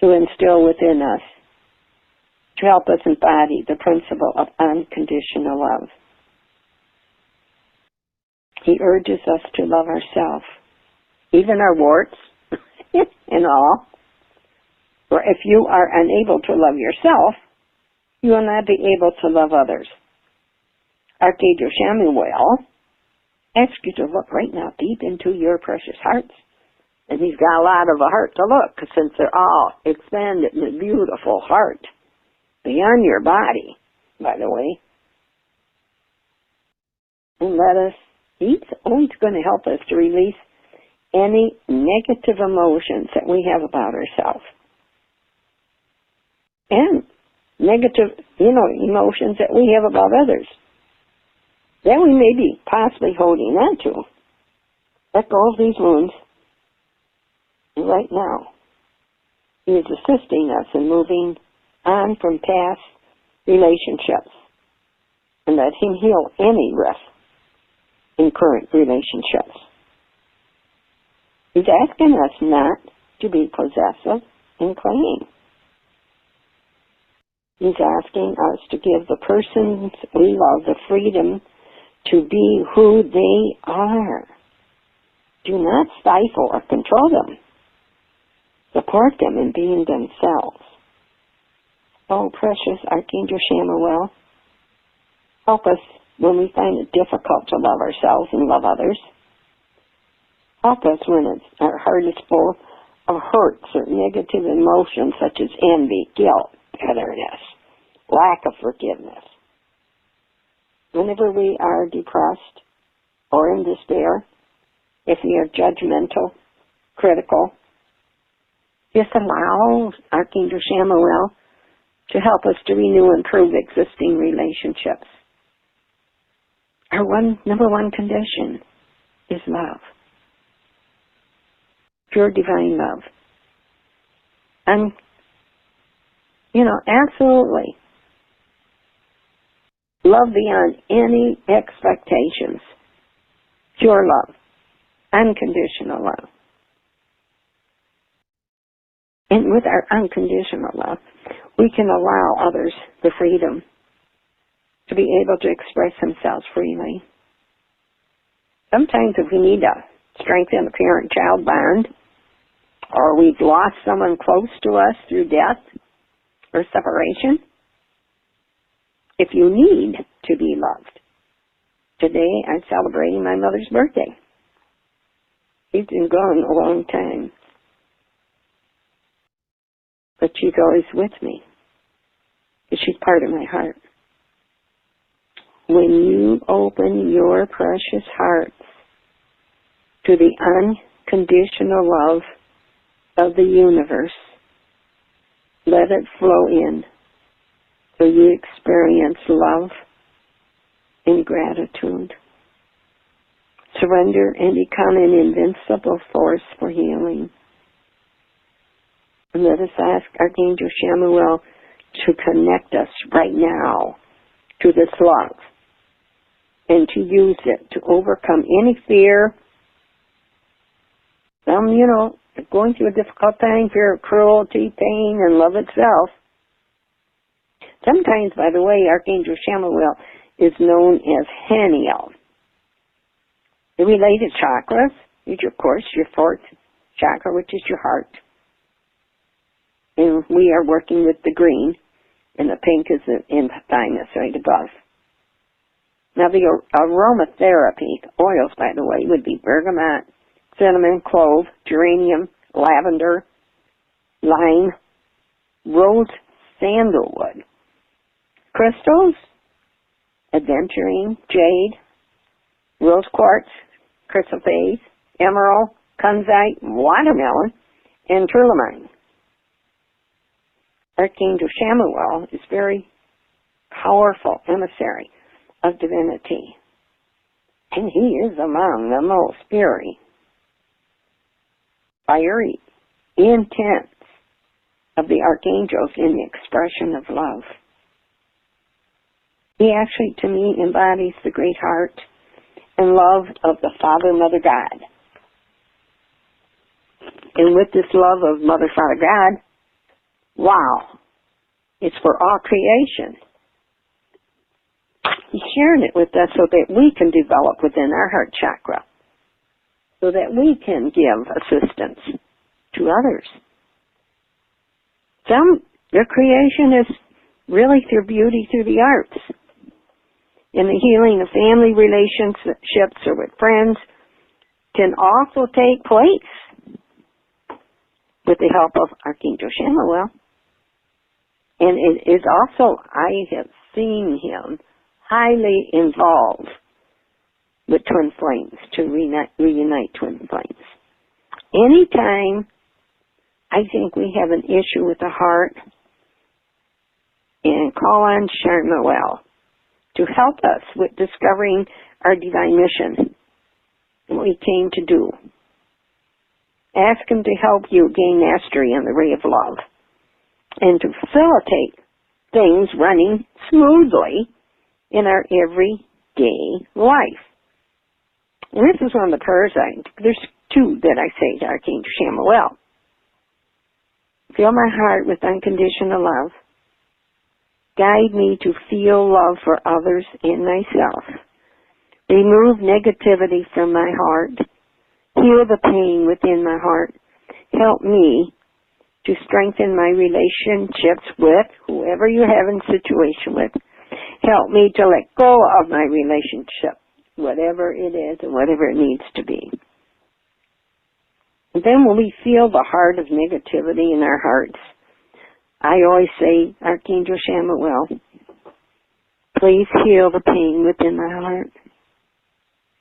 to instill within us, to help us embody the principle of unconditional love. He urges us to love ourselves, even our warts and all. For if you are unable to love yourself, you will not be able to love others. Archangel Chamuel asks you to look right now deep into your precious hearts. And he's got a lot of a heart to look, since they're all expanded in a beautiful heart beyond your body, by the way. And he's always going to help us to release any negative emotions that we have about ourselves. And negative, emotions that we have about others that we may be possibly holding on to. Let go of these wounds. And right now, he is assisting us in moving on from past relationships, and let him heal any rift in current relationships. He's asking us not to be possessive and clinging. He's asking us to give the persons we love the freedom to be who they are. Do not stifle or control them. Support them in being themselves. Oh, precious Archangel Chamuel, help us when we find it difficult to love ourselves and love others. Help us when our heart is full of hurts or negative emotions such as envy, guilt, bitterness, lack of forgiveness. Whenever we are depressed or in despair, if we are judgmental, critical, just allow Archangel Chamuel to help us to renew and improve existing relationships. Our number one condition is love. Pure divine love. And, absolutely. Love beyond any expectations. Pure love. Unconditional love. And with our unconditional love, we can allow others the freedom to be able to express themselves freely. Sometimes if we need to strengthen the parent-child bond, or we've lost someone close to us through death, or separation. If you need to be loved. Today I'm celebrating my mother's birthday. She's been gone a long time. But she's always with me. She's part of my heart. When you open your precious hearts to the unconditional love of the universe, let it flow in so you experience love and gratitude. Surrender and become an invincible force for healing. And let us ask Archangel Chamuel to connect us right now to this love and to use it to overcome any fear. Going through a difficult time, fear of cruelty, pain, and love itself. Sometimes, by the way, Archangel Chamuel is known as Haniel. The related chakras is, of course, your fourth chakra, which is your heart. And we are working with the green, and the pink is in the thymus right above. Now, the aromatherapy oils, by the way, would be bergamot, cinnamon, clove, geranium, lavender, lime, rose sandalwood. Crystals, aventurine, jade, rose quartz, chrysoprase, emerald, kunzite, watermelon, and tourmaline. Archangel Chamuel is very powerful emissary of divinity, and he is among the most fiery, intense of the archangels in the expression of love. He actually, to me, embodies the great heart and love of the Father, Mother, God. And with this love of Mother, Father, God, wow, it's for all creation. He's sharing it with us so that we can develop within our heart chakra, so that we can give assistance to others. Their creation is really through beauty, through the arts. And the healing of family relationships or with friends can also take place with the help of Archangel Chamuel. And it is also, I have seen him highly involved with twin flames to reunite twin flames. Anytime I think we have an issue with the heart, and call on Chamuel to help us with discovering our divine mission and what we came to do. Ask him to help you gain mastery on the ray of love and to facilitate things running smoothly in our everyday life. And this is one of the prayers there's two that I say to Archangel Chamuel. Fill my heart with unconditional love. Guide me to feel love for others and myself. Remove negativity from my heart. Heal the pain within my heart. Help me to strengthen my relationships with whoever you're having a situation with. Help me to let go of my relationship, whatever it is and whatever it needs to be. And then when we feel the heart of negativity in our hearts, I always say, Archangel Chamuel, please heal the pain within my heart.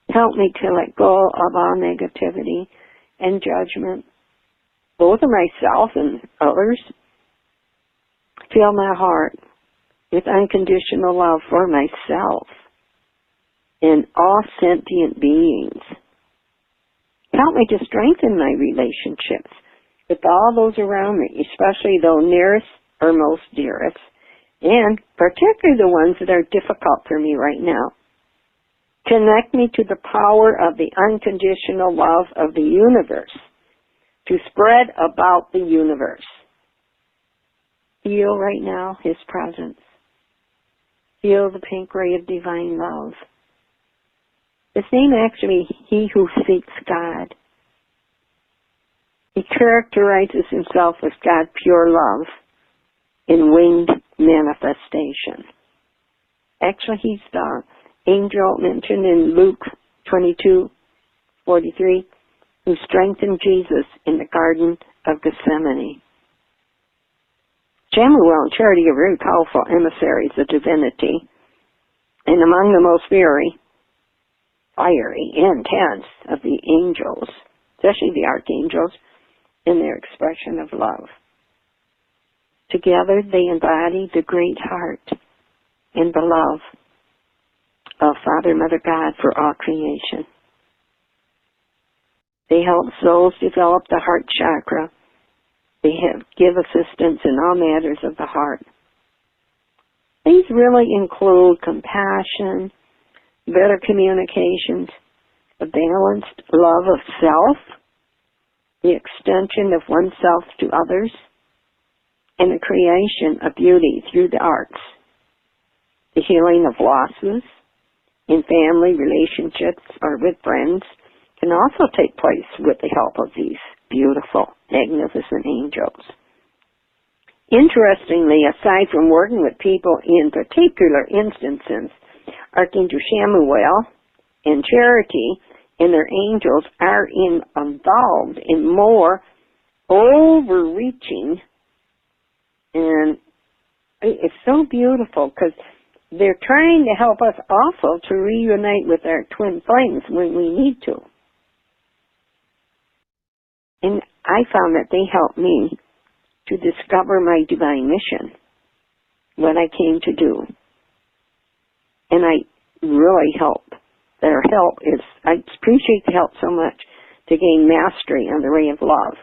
Help me to let go of all negativity and judgment, both of myself and others. Fill my heart with unconditional love for myself and all sentient beings. Help me to strengthen my relationships with all those around me, especially those nearest or most dearest, and particularly the ones that are difficult for me right now. Connect me to the power of the unconditional love of the universe to spread about the universe. Feel right now his presence. Feel the pink ray of divine love. His name actually, He Who Seeks God. He characterizes himself as God, pure love, in winged manifestation. Actually, he's the angel mentioned in Luke 22:43, who strengthened Jesus in the Garden of Gethsemane. Chamuel and Charity are very powerful emissaries of divinity, and among the most fiery, intense of the angels, especially the archangels, in their expression of love. Together they embody the great heart and the love of Father, Mother, God for all creation. They help souls develop the heart chakra. They give assistance in all matters of the heart. These really include compassion, better communications, a balanced love of self, the extension of oneself to others, and the creation of beauty through the arts. The healing of losses in family relationships or with friends can also take place with the help of these beautiful, magnificent angels. Interestingly, aside from working with people in particular instances, Archangel Chamuel and Charity and their angels are involved in more overreaching, and it's so beautiful because they're trying to help us also to reunite with our twin flames when we need to. And I found that they helped me to discover my divine mission, what I came to do. And I really hope their help is, I appreciate the help so much to gain mastery on the way of love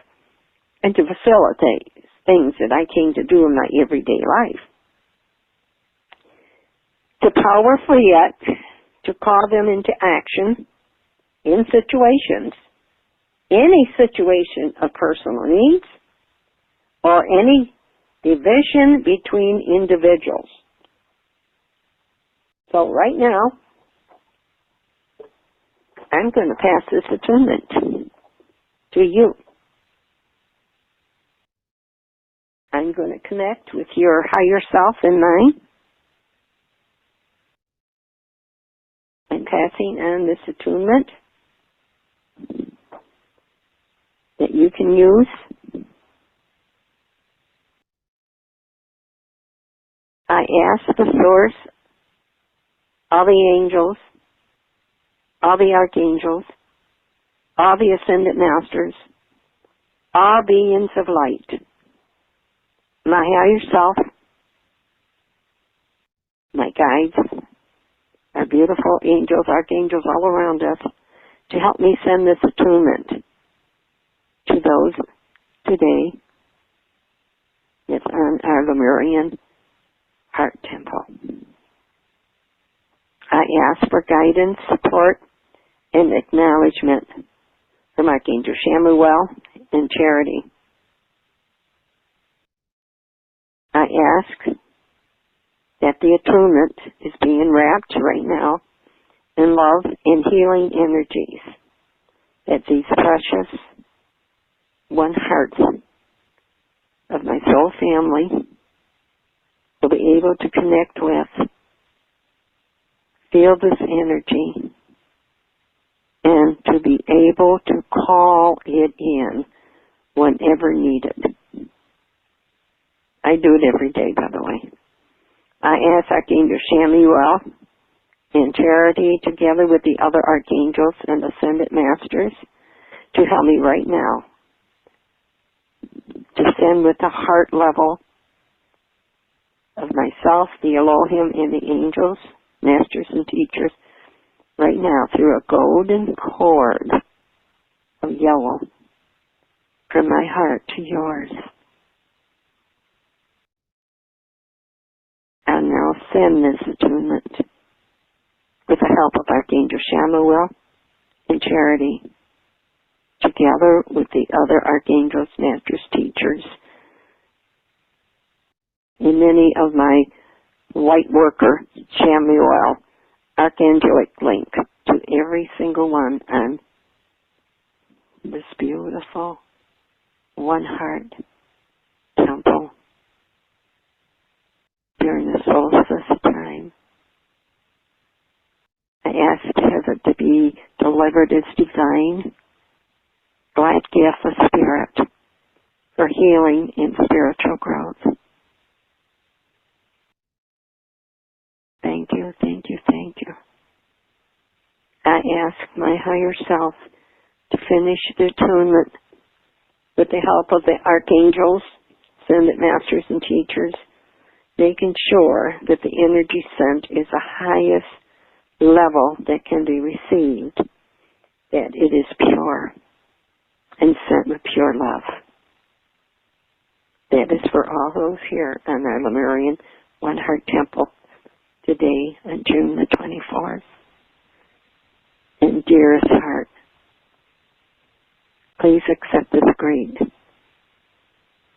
and to facilitate things that I came to do in my everyday life. To powerfully yet, to call them into action in situations, any situation of personal needs, or any division between individuals. So right now, I'm going to pass this attunement to you. I'm going to connect with your higher self and mine. I'm passing on this attunement that you can use. I ask the source, all the angels, all the archangels, all the ascended masters, all beings of light, my higher self, my guides, our beautiful angels, archangels all around us, to help me send this attunement to those today that's on our Lemurian heart temple. I ask for guidance, support, and acknowledgement from Archangel Chamuel and Charity. I ask that the attunement is being wrapped right now in love and healing energies, that these precious one hearts of my soul family will be able to connect with, feel this energy, and to be able to call it in whenever needed. I do it every day, by the way. I ask Archangel Chamuel and Charity, together with the other archangels and ascended masters, to help me right now to send with the heart level of myself, the Elohim, and the angels, masters and teachers, right now through a golden cord of yellow from my heart to yours. And now send this attunement with the help of Archangel Chamuel and Charity, together with the other archangels, masters, teachers, and many of my light worker, Chamuel, archangelic link to every single one on this beautiful one heart temple be delivered as divine, glad gift of spirit for healing and spiritual growth. Thank you, thank you, thank you. I ask my higher self to finish the attunement with the help of the archangels, ascended masters and teachers, making sure that the energy sent is the highest level that can be received, that it is pure and sent with pure love. That is for all those here on our Lemurian OneHeart Temple today on June the 24th. And dearest heart, please accept this great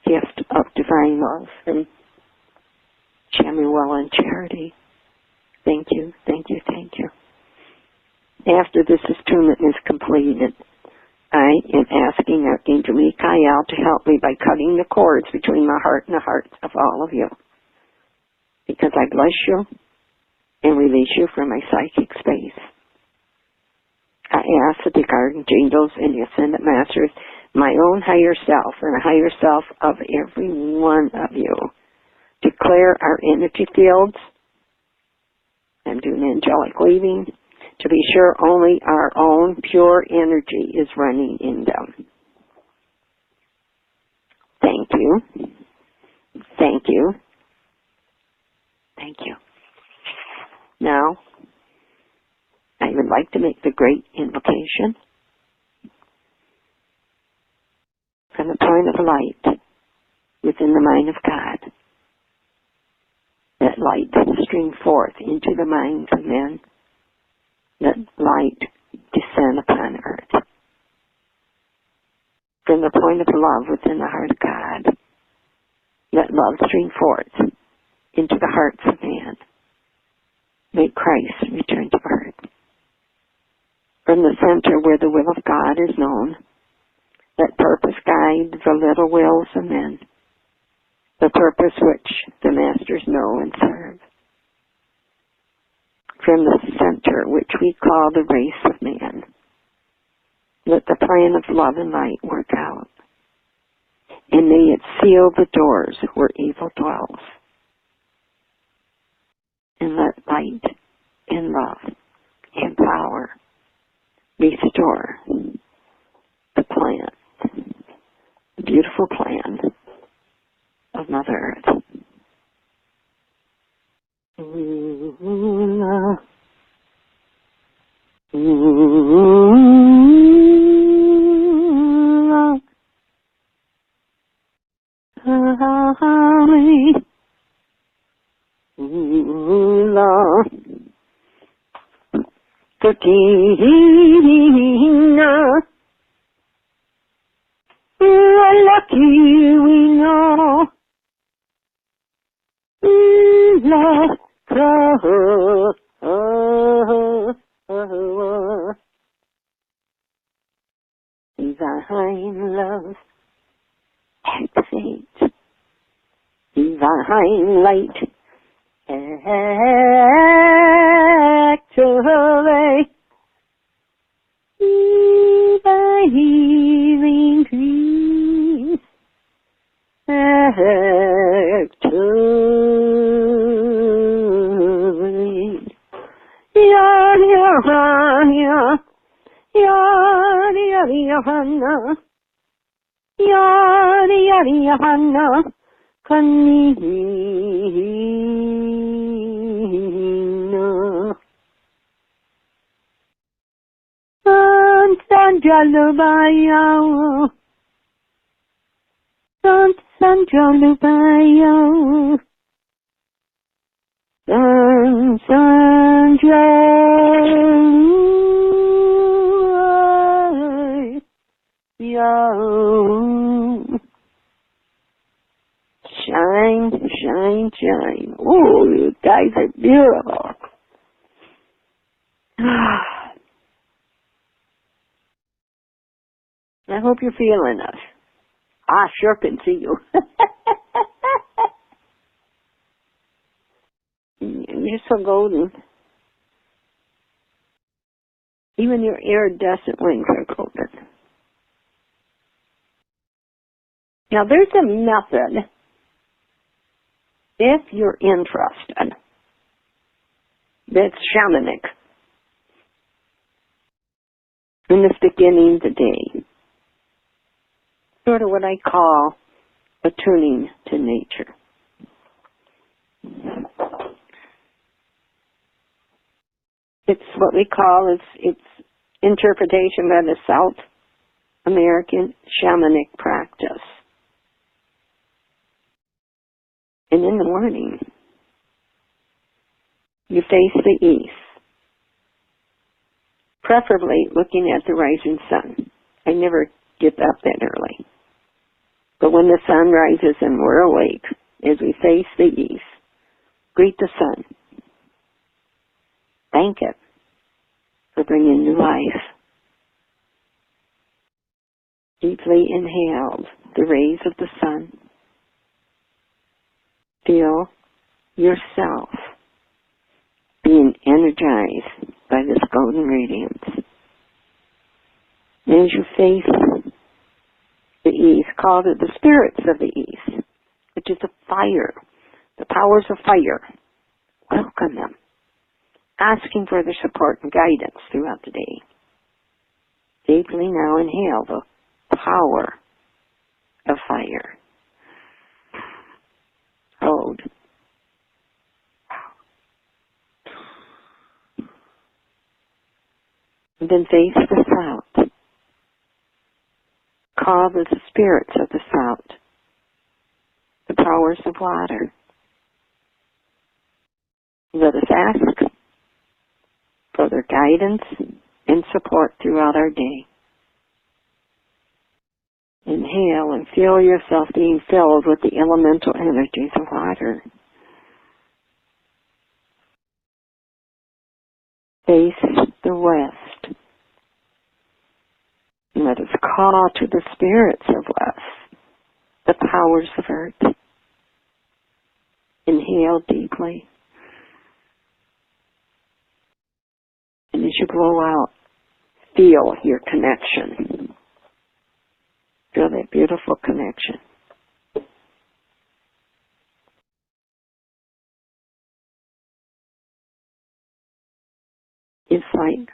gift of divine love from Chamuel and Charity. Thank you, thank you, thank you. After this attunement is completed, I am asking Archangel Michael to help me by cutting the cords between my heart and the hearts of all of you. Because I bless you and release you from my psychic space. I ask that the archangels and the ascended masters, my own higher self and the higher self of every one of you, declare our energy fields. I'm doing angelic weaving to be sure only our own pure energy is running in them. Thank you. Thank you. Thank you. Now, I would like to make the great invocation from the point of light within the mind of God. Let light stream forth into the minds of men. Let light descend upon earth. From the point of love within the heart of God, let love stream forth into the hearts of man. May Christ return to earth. From the center where the will of God is known, let purpose guide the little wills of men, the purpose which the masters know and serve. From the center which we call the race of man, let the plan of love and light work out, and may it seal the doors where evil dwells. And let light and love and power restore the plan, the beautiful plan of Mother Earth. Ooh, love. Ooh, love. Ooh, love. Lucky we know. Love. Divine love, activate. Divine light, activate. Divine healing grace, activate. Yari Kanina Sanjalubaya Sanjalubaya Shine, shine, shine. Oh, you guys are beautiful. I hope you're feeling us. I sure can see you. You're so golden. Even your iridescent wings are golden. Now there's a method, if you're interested, that's shamanic. In this beginning of the day, sort of what I call attuning to nature. It's what we call, it's interpretation by the South American Shamanic practice. And in the morning, you face the east, preferably looking at the rising sun. I never get up that early. But when the sun rises and we're awake, as we face the east, greet the sun. Thank it for bringing new life. Deeply inhaled the rays of the sun. Feel yourself being energized by this golden radiance. And as you face the east, call it the spirits of the east, which is the fire, the powers of fire. Welcome them, asking for their support and guidance throughout the day. Deeply now inhale the power of fire. Hold. And then face the south. Call the spirits of the south, the powers of water. Let us ask for their guidance and support throughout our day. Inhale and feel yourself being filled with the elemental energies of water. Face the west. And let us call to the spirits of west, the powers of earth. Inhale deeply. And as you blow out, feel your connection. Feel that beautiful connection. It's like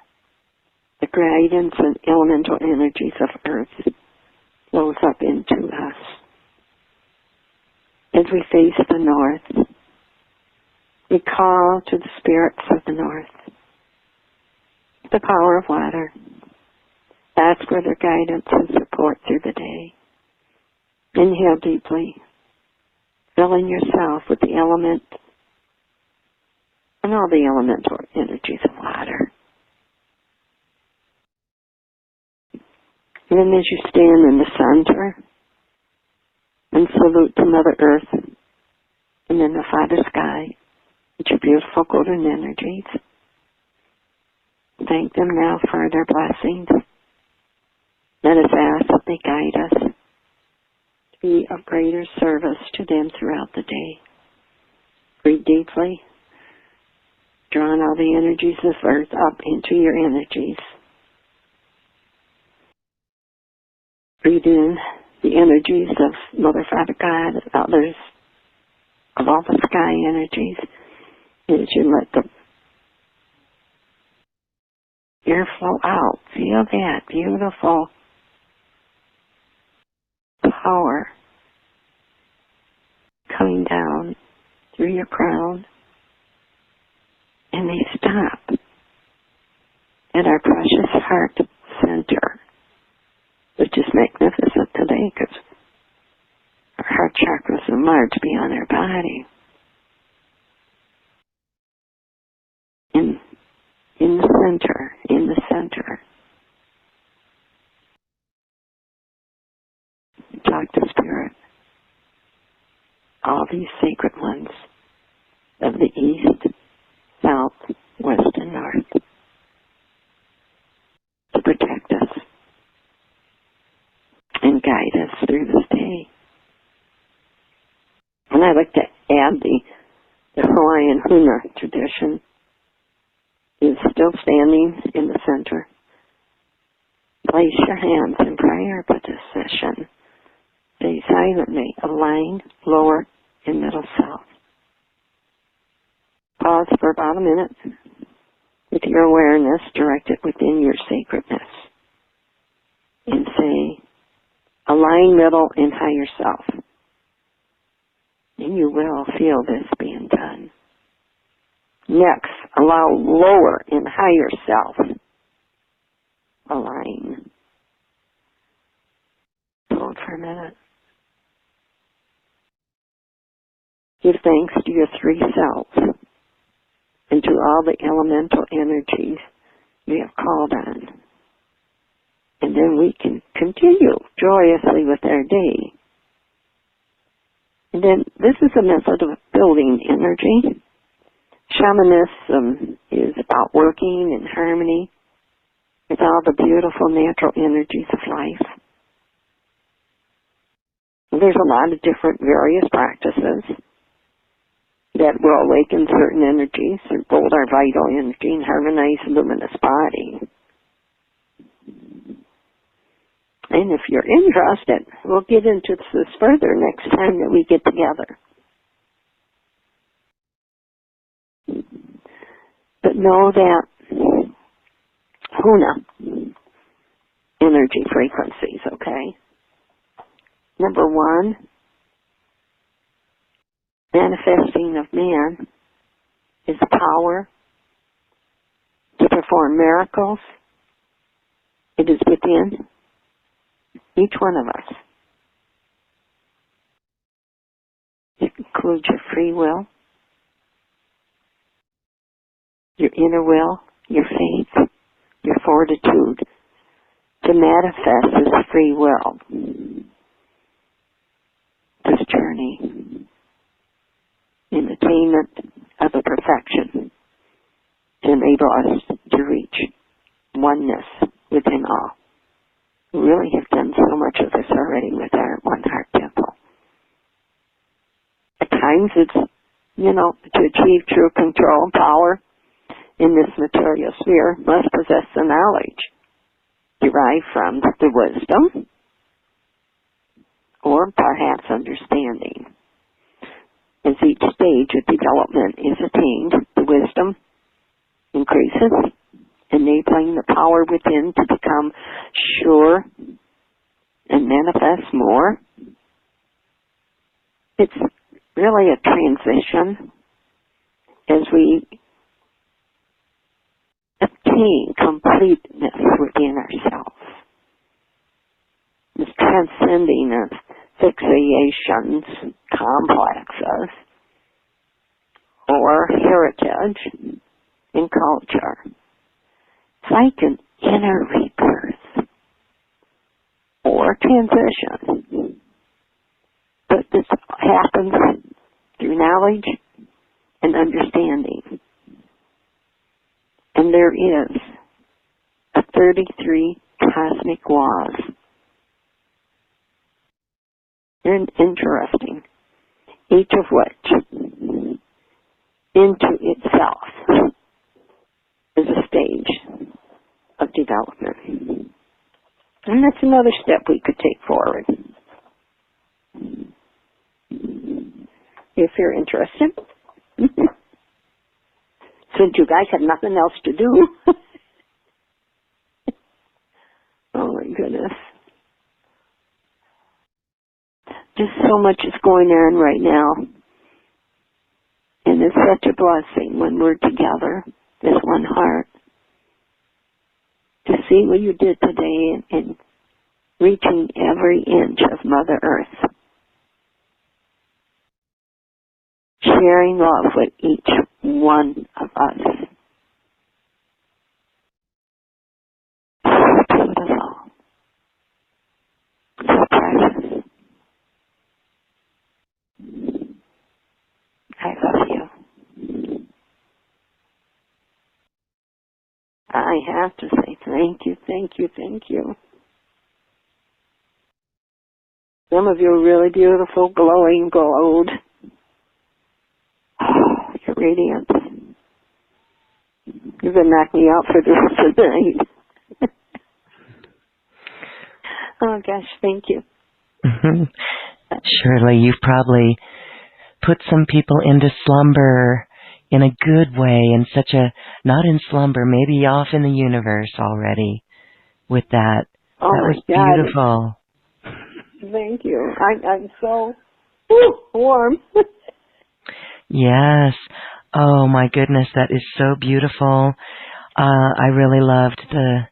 the guidance and elemental energies of earth flows up into us. As we face the north, we call to the spirits of the north, the power of water. Ask for their guidance and support through the day. Inhale deeply, filling yourself with the element and all the elemental energies of water. And then as you stand in the center and salute to Mother Earth and then the Father Sky with your beautiful golden energies, thank them now for their blessings. Let us ask that they guide us to be of greater service to them throughout the day. Breathe deeply, drawing all the energies of earth up into your energies. Breathe in the energies of Mother, Father, God, and others, of all the sky energies, as you let the air flow out. Feel that beautiful power coming down through your crown, and they stop at our precious heart center, which is magnificent today because our heart chakra is enlarged beyond our body. In the center, talk to Spirit, all these sacred ones of the east, south, west, and north to protect us and guide us through this day. And I like to add the Hawaiian Huna tradition is still standing in the center. Place your hands in prayer position. Say silently, align lower and middle self. Pause for about a minute with your awareness directed within your sacredness. And say, align middle and higher self. And you will feel this being done. Next, allow lower and higher self. Align. Hold for a minute. Give thanks to your three selves and to all the elemental energies we have called on. And then we can continue joyously with our day. And then this is a method of building energy. Shamanism is about working in harmony with all the beautiful natural energies of life. There's a lot of different various practices that will awaken certain energies, build our vital energy, and harmonize the luminous body. And if you're interested, we'll get into this further next time that we get together. But know that Huna energy frequencies, okay? Number one, manifesting of man is power to perform miracles. It is within each one of us. It includes your free will, your inner will, your faith, your fortitude to manifest this free will, this journey in attainment of the perfection to enable us to reach oneness within all. We really have done so much of this already with our One Heart Temple. At times it's, to achieve true control and power in this material sphere must possess the knowledge derived from the wisdom or perhaps understanding. As each stage of development is attained, the wisdom increases, enabling the power within to become sure and manifest more. It's really a transition as we attain completeness within ourselves. This transcending of fixations, complexes, or heritage in culture. It's like an inner rebirth or transition. But this happens through knowledge and understanding. And there is a 33 cosmic laws. They're interesting, each of which into itself is a stage of development. And that's another step we could take forward. If you're interested. Since you guys have nothing else to do. Oh my goodness. Just so much is going on right now. And it's such a blessing when we're together as one heart. To see what you did today in reaching every inch of Mother Earth. Sharing love with each one of us. So beautiful. So precious. I love you. I have to say thank you, thank you, thank you. Some of you are really beautiful, glowing gold. Oh, you're radiant. You're going to knock me out for the rest of the night. Oh, gosh, thank you. Shirley, you've probably put some people into slumber in a good way, in such a, not in slumber, maybe off in the universe already with that. Oh, That my was God. beautiful. Thank you. I'm so warm. Yes. Oh my goodness, that is so beautiful. I really loved the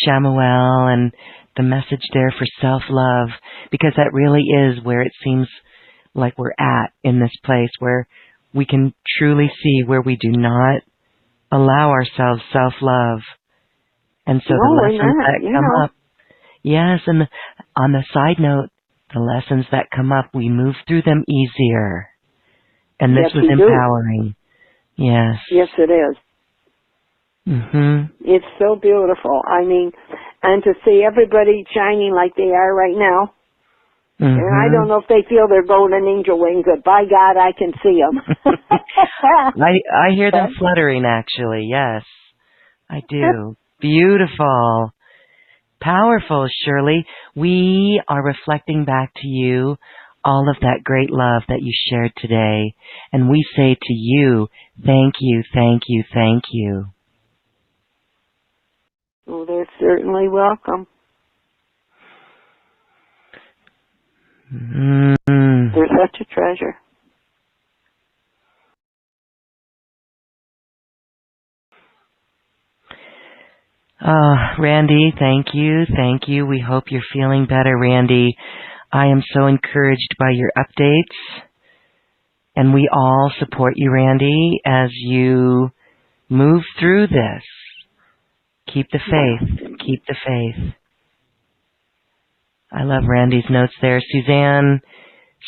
Chamuel and the message there for self-love, because that really is where it seems like we're at in this place, where we can truly see where we do not allow ourselves self-love. And so the lessons that come up, yes, and on the side note, the lessons that come up, we move through them easier. And this was empowering. Yes. Yes, it is. Mhm. It's so beautiful. I mean, and to see everybody shining like they are right now. Mhm. And I don't know if they feel their golden angel wings, but by God, I can see them. I hear them fluttering, actually. Yes, I do. Beautiful. Powerful, Shirley. We are reflecting back to you all of that great love that you shared today. And we say to you, thank you, thank you, thank you. Well, they're certainly welcome. They're such a treasure. Randy, thank you, thank you. We hope you're feeling better, Randy. I am so encouraged by your updates. And we all support you, Randy, as you move through this. Keep the faith. Keep the faith. I love Randy's notes there. Suzanne,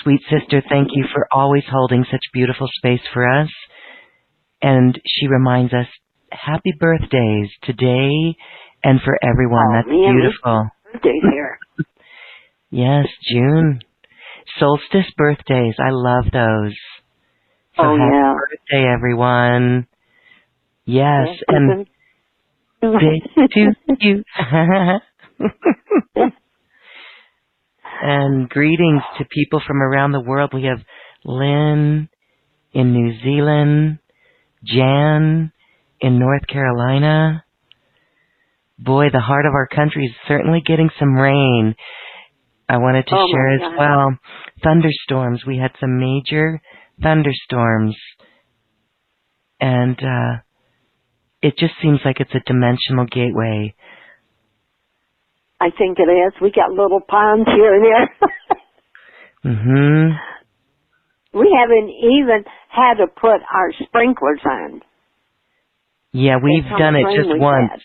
sweet sister, thank you for always holding such beautiful space for us. And she reminds us, happy birthdays today and for everyone. That's beautiful. Birthdays here. Yes, June. Solstice birthdays. I love those. So happy birthday, everyone. Yes, and to you. And greetings to people from around the world. We have Lynn in New Zealand, Jan in North Carolina. Boy, the heart of our country is certainly getting some rain. I wanted to share as well. Thunderstorms. We had some major thunderstorms. And it just seems like it's a dimensional gateway. I think it is. We got little ponds here and there. Mhm. We haven't even had to put our sprinklers on. Yeah, we've done it just once.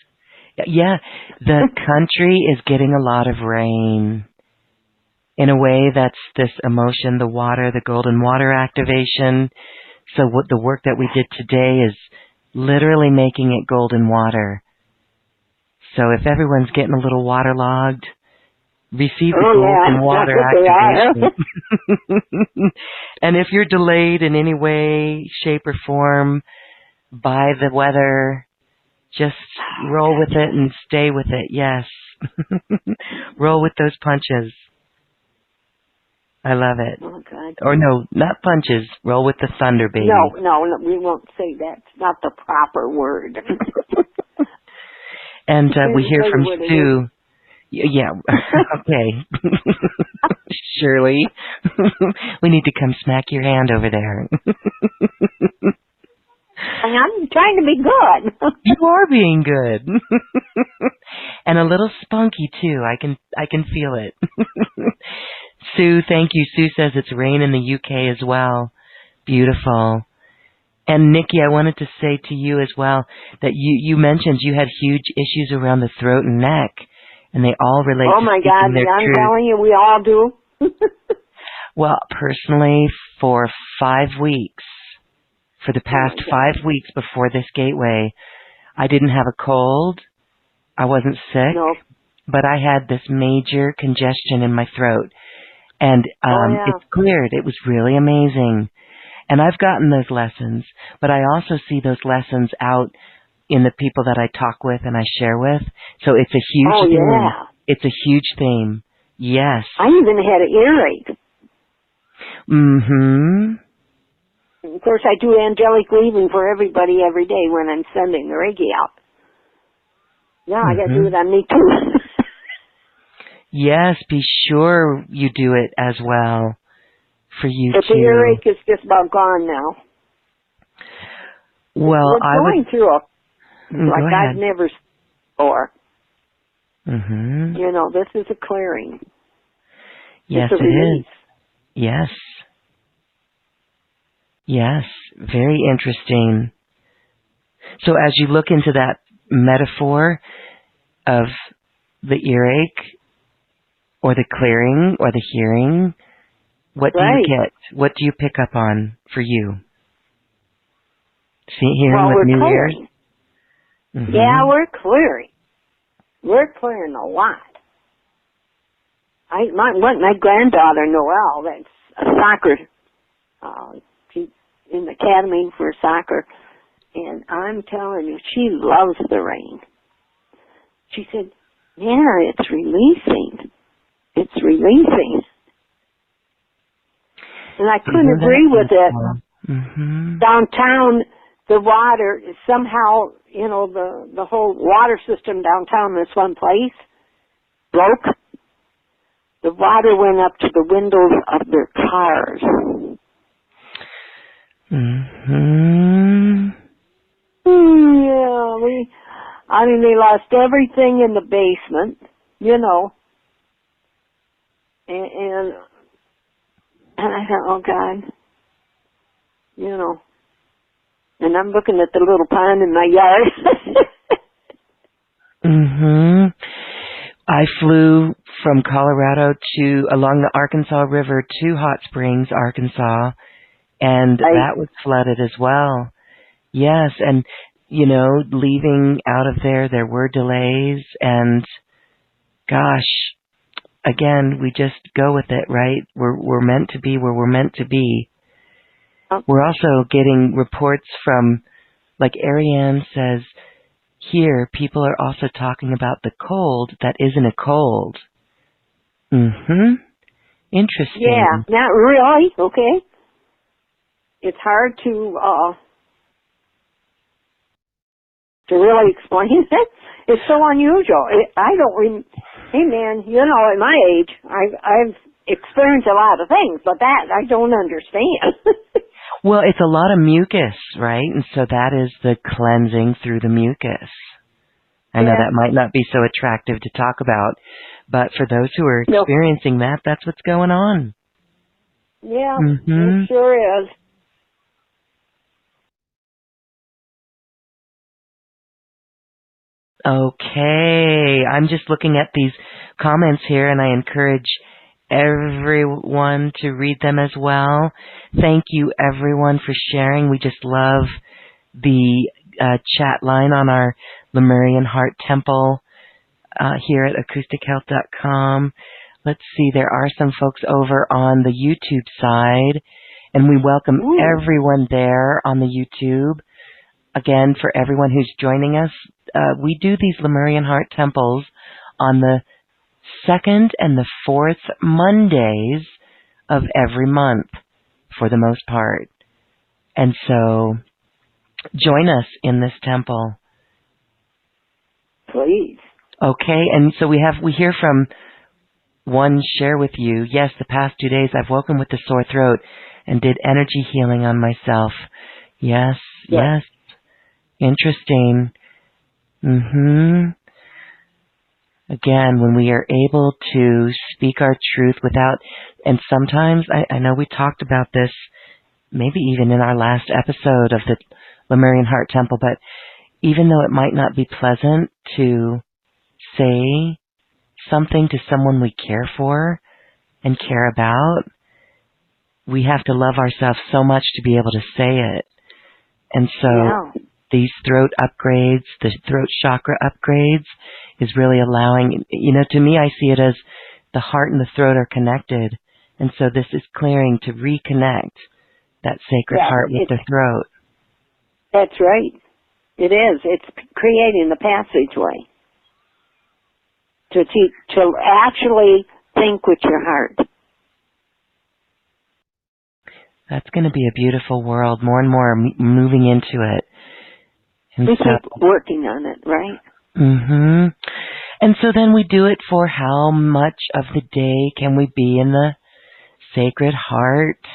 Yeah, the country is getting a lot of rain. In a way, that's this emotion, the water, the golden water activation. So what the work that we did today is literally making it golden water. So if everyone's getting a little waterlogged, receive the golden water activation. And if you're delayed in any way, shape, or form by the weather, just roll with it and stay with it. Yes. Roll with those punches. I love it. Oh, God. Or no, not punches. Roll with the thunder, baby. No, we won't say that. It's not the proper word. And we hear from Sue. Yeah, okay. Shirley, we need to come smack your hand over there. I'm trying to be good. You are being good. And a little spunky too. I can feel it. Sue, thank you. Sue says it's rain in the UK as well. Beautiful. And Nikki, I wanted to say to you as well that you mentioned you had huge issues around the throat and neck, and they all relate to speaking their truth. I'm telling you, we all do. Well, personally, for 5 weeks, for the past 5 weeks before this gateway, I didn't have a cold. I wasn't sick, but I had this major congestion in my throat. And it's cleared. It was really amazing. And I've gotten those lessons, but I also see those lessons out in the people that I talk with and I share with. So it's a huge thing. It's a huge theme. Yes. I even had an earache. Mm-hmm. Of course, I do angelic weaving for everybody every day when I'm sending the Reiki out. Yeah, I got to do it on me too. Yes, be sure you do it as well for you But too. the earache is just about gone now. Well, We're going through a like go I've ahead. never before. Mm-hmm. You know, this is a clearing. Yes, It's a it release. is. Yes. Yes. Very interesting. So as you look into that metaphor of the earache or the clearing or the hearing, what do you Right. get? What do you pick up on for you? See, hearing Well, with we're new ears? clearing. Mm-hmm. Yeah, we're clearing. We're clearing a lot. My granddaughter, Noelle, that's a soccer, she's in the academy for soccer, and I'm telling you, she loves the rain. She said, "Yeah, it's releasing. It's releasing." And I couldn't agree with it. Mm-hmm. Downtown, the water, somehow, you know, the whole water system downtown, this one place, broke. The water went up to the windows of their cars. Mm-hmm. Yeah, they lost everything in the basement, you know. And I thought, oh God, you know. And I'm looking at the little pond in my yard. Mm-hmm. I flew from Colorado along the Arkansas River to Hot Springs, Arkansas, and that was flooded as well. Yes, and leaving out of there were delays, and gosh, again, we just go with it, right? We're meant to be where we're meant to be. We're also getting reports from, like Ariane says, here people are also talking about the cold that isn't a cold. Mm-hmm. Interesting. Yeah, not really, okay. It's hard to really explain it. It's so unusual. Hey man, you know, at my age, I've experienced a lot of things, but that I don't understand. Well, it's a lot of mucus, right? And so that is the cleansing through the mucus. I know that might not be so attractive to talk about, but for those who are experiencing that, that's what's going on. Yeah, Mm-hmm. it sure is. Okay, I'm just looking at these comments here, and I encourage everyone to read them as well. Thank you, everyone, for sharing. We just love the chat line on our Lemurian Heart Temple here at acoustichealth.com. Let's see, there are some folks over on the YouTube side, and we welcome everyone there on the YouTube. Again, for everyone who's joining us, we do these Lemurian Heart Temples on the second and the fourth Mondays of every month, for the most part. And so, join us in this temple. Please. Okay, and so we hear from one share with you. Yes, the past 2 days I've woken with a sore throat and did energy healing on myself. Yes. Interesting. Mm-hmm. Again, when we are able to speak our truth without, and sometimes, I know we talked about this, maybe even in our last episode of the Lemurian Heart Temple, but even though it might not be pleasant to say something to someone we care for and care about, we have to love ourselves so much to be able to say it. And so these throat upgrades, the throat chakra upgrades, is really allowing, to me, I see it as the heart and the throat are connected. And so this is clearing to reconnect that sacred heart with the throat. That's right. It is. It's creating the passageway to actually think with your heart. That's going to be a beautiful world. More and more moving into it. And we keep working on it, right? Mm-hmm. And so then we do it for how much of the day can we be in the Sacred Heart?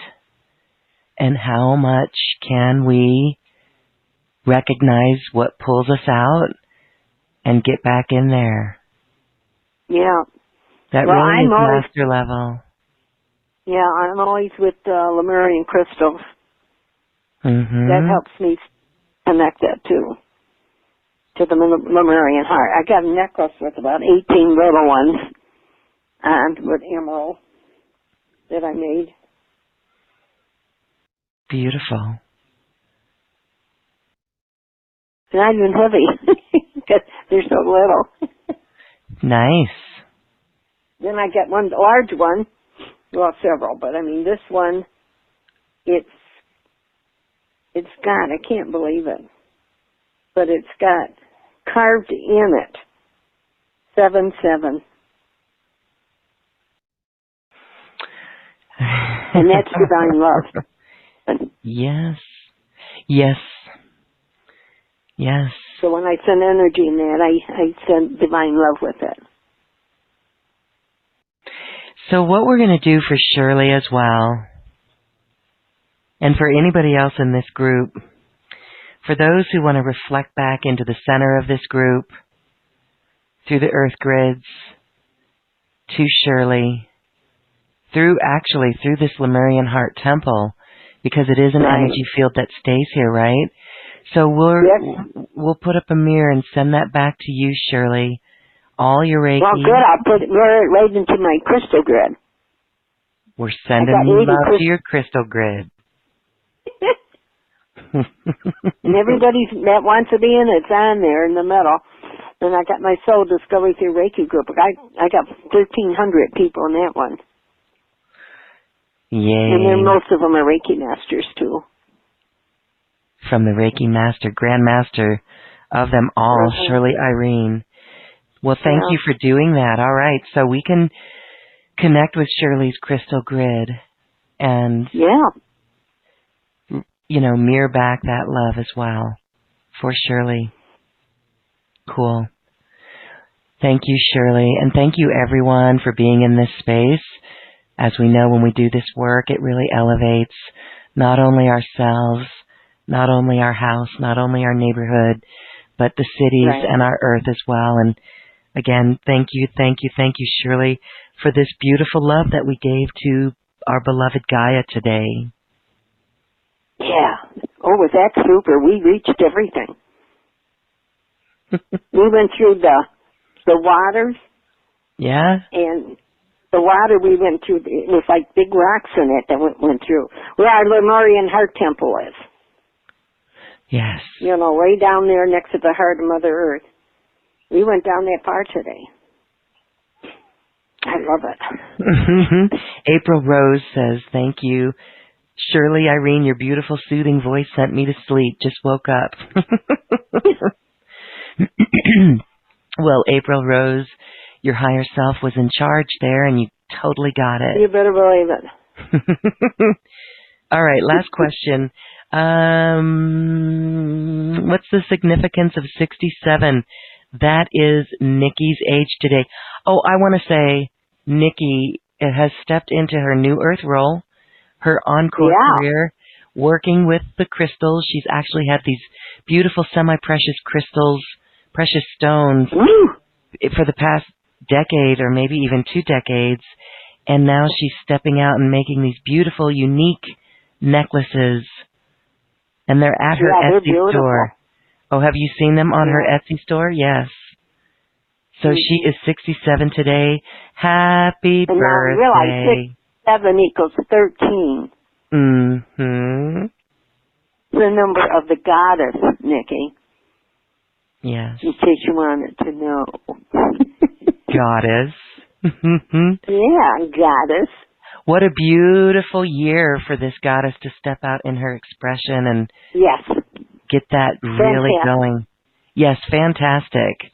And how much can we recognize what pulls us out and get back in there? Yeah. That well, really I'm is always, master level. Yeah, I'm always with Lemurian crystals. Mm-hmm. That helps me connect that to the Lemurian heart. I got a necklace with about 18 little ones and with emerald that I made. Beautiful. Not even heavy because they're so little. Nice. Then I get one large one. Well, several, but I mean this one. It's got. I can't believe it, but it's got carved in it 7-7, and that's divine love. Yes. Yes. Yes. So when I send energy in that, I send divine love with it. So what we're going to do for Shirley as well, and for anybody else in this group, for those who want to reflect back into the center of this group, through the earth grids, to Shirley, through this Lemurian heart temple, because it is an energy field that stays here, right? So we'll put up a mirror and send that back to you, Shirley. All your Reiki. Well, good. I'll put it right into my crystal grid. We're sending love to your crystal grid. And everybody that wants to be in it's on there in the middle. And I got my Soul Discovery through Reiki group. I got 1,300 people in that one. Yay. And then most of them are Reiki masters too. From the Reiki master, Grand Master of them all, Shirley Irene. Well, thank you for doing that. All right, so we can connect with Shirley's crystal grid and, mirror back that love as well for Shirley. Cool. Thank you, Shirley, and thank you, everyone, for being in this space. As we know, when we do this work, it really elevates not only ourselves, not only our house, not only our neighborhood, but the cities and our earth as well. And again, thank you, Shirley, for this beautiful love that we gave to our beloved Gaia today. Yeah. Oh, was that super? We reached everything. We went through the waters. Yeah. And the water we went through, it was like big rocks in it that went through. Where our Lemurian heart temple is. Yes. Way down there next to the heart of Mother Earth. We went down that far today. I love it. April Rose says, thank you. Shirley Irene, your beautiful soothing voice sent me to sleep. Just woke up. Well, April Rose, your higher self was in charge there and you totally got it. You better believe it. All right, last question. What's the significance of 67? That is Nikki's age today. Oh, I want to say Nikki has stepped into her new earth role, her encore career, working with the crystals. She's actually had these beautiful semi-precious crystals, precious stones for the past decade or maybe even 2 decades. And now she's stepping out and making these beautiful, unique necklaces. And they're at her Etsy store. Oh, have you seen them on her Etsy store? Yes. So she is 67 today. Happy birthday. Now I realize 7 equals 13. Mm-hmm. The number of the goddess, Nikki. Yes. In case you wanted to know. Goddess. Yeah, goddess. What a beautiful year for this goddess to step out in her expression and get that really going. Yes, fantastic.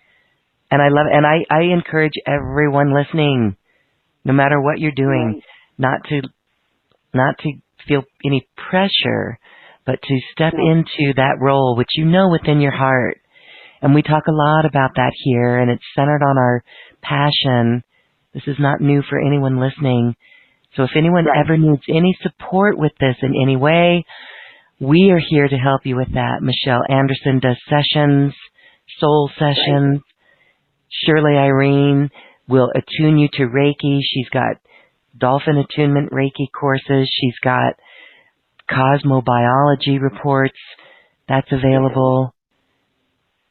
And I love, and I encourage everyone listening, no matter what you're doing, not to feel any pressure, but to step into that role which you know within your heart. And we talk a lot about that here, and it's centered on our passion. This is not new for anyone listening. So if anyone ever needs any support with this in any way, we are here to help you with that. Michelle Anderson does sessions, soul sessions. Shirley Irene will attune you to Reiki. She's got dolphin attunement Reiki courses. She's got cosmobiology reports. That's available.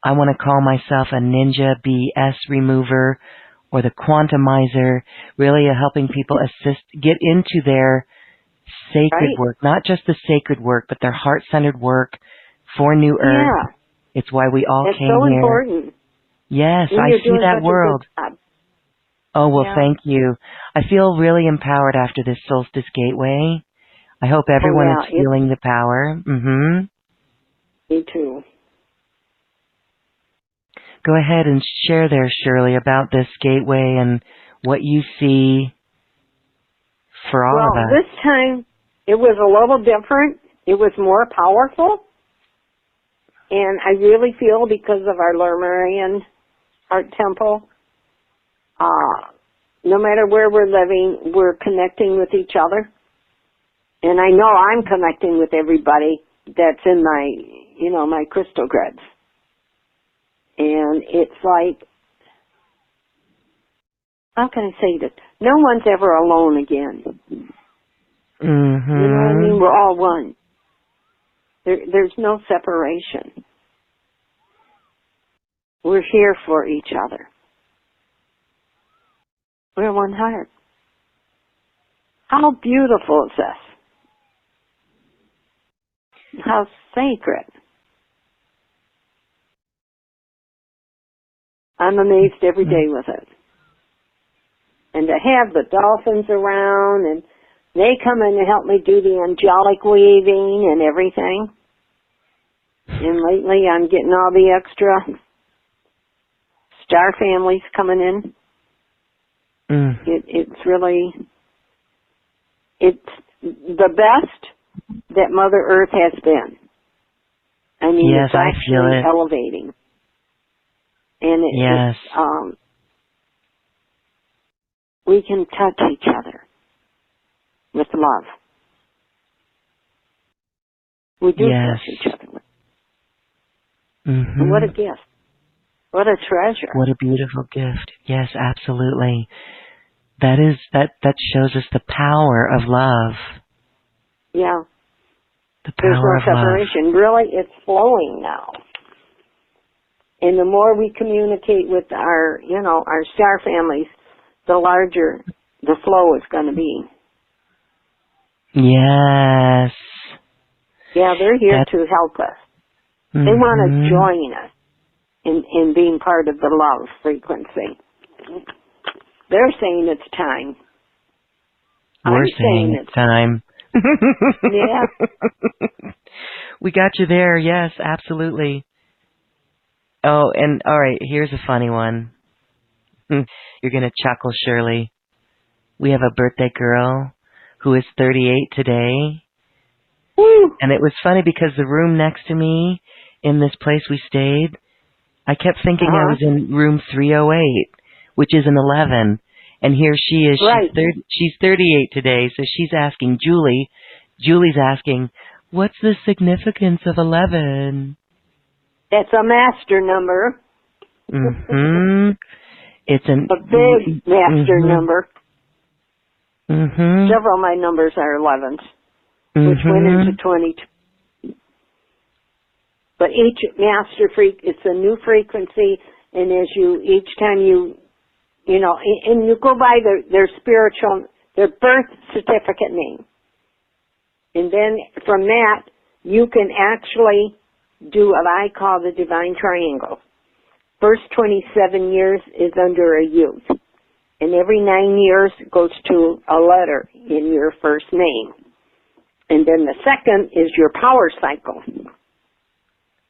I want to call myself a ninja BS remover or the quantumizer, really helping people get into their sacred work, not just the sacred work, but their heart-centered work for New Earth. Yeah. It's why we all That's came so here. important. Yes, And I you're see doing that such world. A good job. Oh, well, thank you. I feel really empowered after this Solstice Gateway. I hope everyone is feeling the power. Mm-hmm. Me too. Go ahead and share there, Shirley, about this gateway and what you see for all of us. Well, this time it was a little different. It was more powerful. And I really feel because of our Lemurian art temple, no matter where we're living, we're connecting with each other. And I know I'm connecting with everybody that's in my, my crystal grids. And it's like, how can I say this? No one's ever alone again. Mm-hmm. You know what I mean? We're all one. There's no separation. We're here for each other. We're one heart. How beautiful is this? How sacred. I'm amazed every day with it. And to have the dolphins around, and they come in to help me do the angelic weaving and everything. And lately I'm getting all the extra star families coming in. It's really, it's the best that Mother Earth has been. I mean, yes, it's I feel actually it. elevating. And we can touch each other with love. We do touch each other with. And what a gift. What a treasure. What a beautiful gift. Yes, absolutely. That shows us the power of love. Yeah. The There's power no of love. separation. Really, it's flowing now. And the more we communicate with our star families, the larger the flow is going to be. Yes. Yeah, they're here to help us. They want to join us in being part of the love frequency. They're saying it's time. We're saying it's time. Yeah. We got you there. Yes, absolutely. Oh, and all right, here's a funny one. You're going to chuckle, Shirley. We have a birthday girl who is 38 today. Woo. And it was funny because the room next to me in this place we stayed, I kept thinking I was in room 308, which is an 11. And here she is. Right. She's 38 today, so she's asking Julie's asking, what's the significance of 11? That's a master number. Mm-hmm. It's a big master number. Mm-hmm. Several of my numbers are 11s, which went into 22. But each master it's a new frequency, and each time and you go by their birth certificate name. And then from that, you can actually do what I call the divine triangle. First 27 years is under a youth. And every 9 years goes to a letter in your first name. And then the second is your power cycle.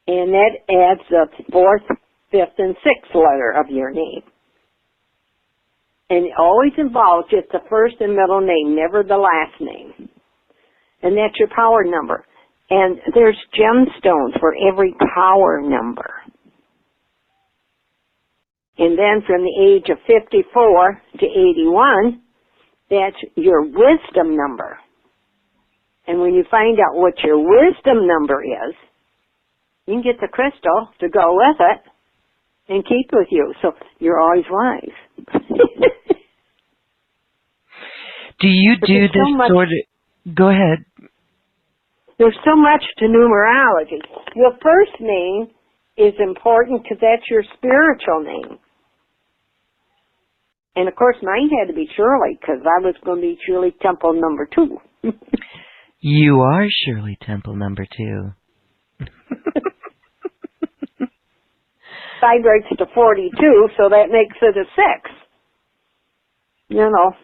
And that adds up 4th fifth, and sixth letter of your name. And it always involves just the first and middle name, never the last name. And that's your power number. And there's gemstones for every power number. And then from the age of 54 to 81, that's your wisdom number. And when you find out what your wisdom number is, you can get the crystal to go with it and keep with you. So you're always wise. Do you do this sort of... Go ahead. There's so much to numerology. Your first name is important because that's your spiritual name. And, of course, mine had to be Shirley because I was going to be Shirley Temple number 2. You are Shirley Temple number 2. Vibrates to 42, so that makes it a 6. You know.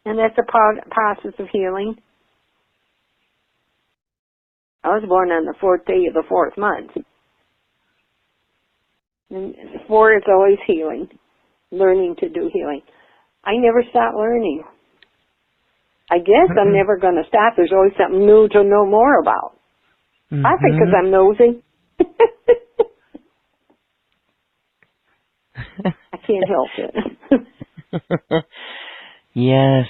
And that's a process of healing. I was born on the 4th day of the 4th month. And 4 is always healing. Learning to do healing. I never stop learning. I guess I'm never going to stop. There's always something new to know more about. I think because I'm nosy. I can't help it. Yes.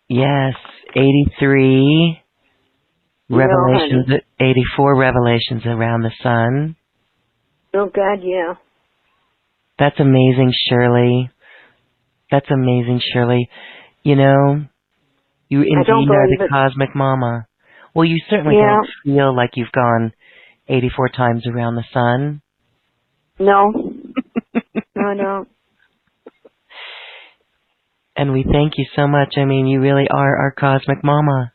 Yes. 83 revelations, 84 revelations around the sun. Oh, God, yeah. That's amazing, Shirley. That's amazing, Shirley. You know, you indeed are the cosmic mama. Well, you certainly don't feel like you've gone 84 times around the sun. No. No, I don't. And we thank you so much. I mean, you really are our cosmic mama.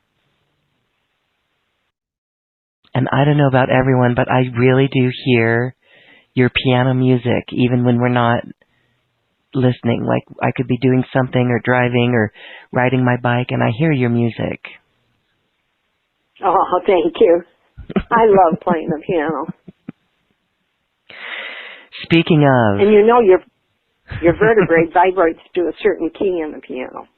And I don't know about everyone, but I really do hear your piano music, even when we're not listening. Like I could be doing something or driving or riding my bike and I hear your music. Oh, thank you. I love playing the piano. Speaking of... And you know your vertebrae vibrates to a certain key in the piano.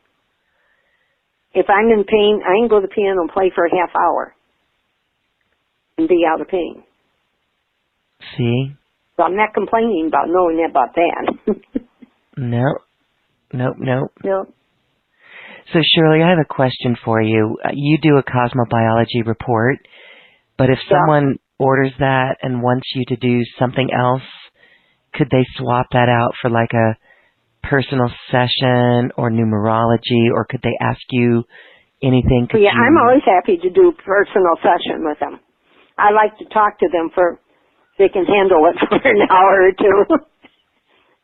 If I'm in pain, I can go to the piano and play for a half hour and be out of pain. See? So I'm not complaining about knowing about that. Nope. No. So Shirley, I have a question for you. You do a cosmobiology report, but if someone orders that and wants you to do something else, could they swap that out for like a personal session or numerology, or could they ask you anything? I'm always happy to do personal session with them. I like to talk to them they can handle it for an hour or two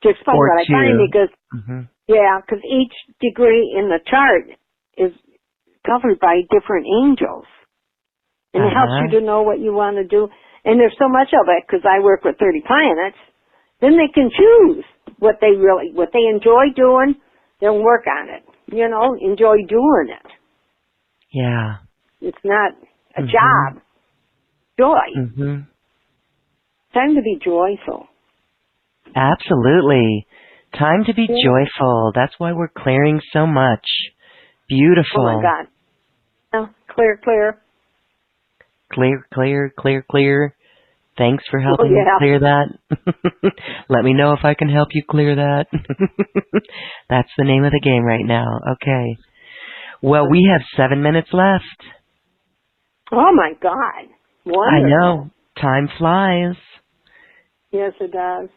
to explain what I find because, because each degree in the chart is covered by different angels. And it helps you to know what you want to do. And there's so much of it because I work with 30 planets. Then they can choose what they enjoy doing, then work on it. You know, enjoy doing it. Yeah. It's not a job. Joy. Time to be joyful. Absolutely. Time to be joyful. That's why we're clearing so much. Beautiful. Oh, my God. Oh, clear. Clear. Thanks for helping me clear that. Let me know if I can help you clear that. That's the name of the game right now. Okay. Well, we have 7 minutes left. Oh, my God. Wonderful. I know. Time flies. Yes, it does.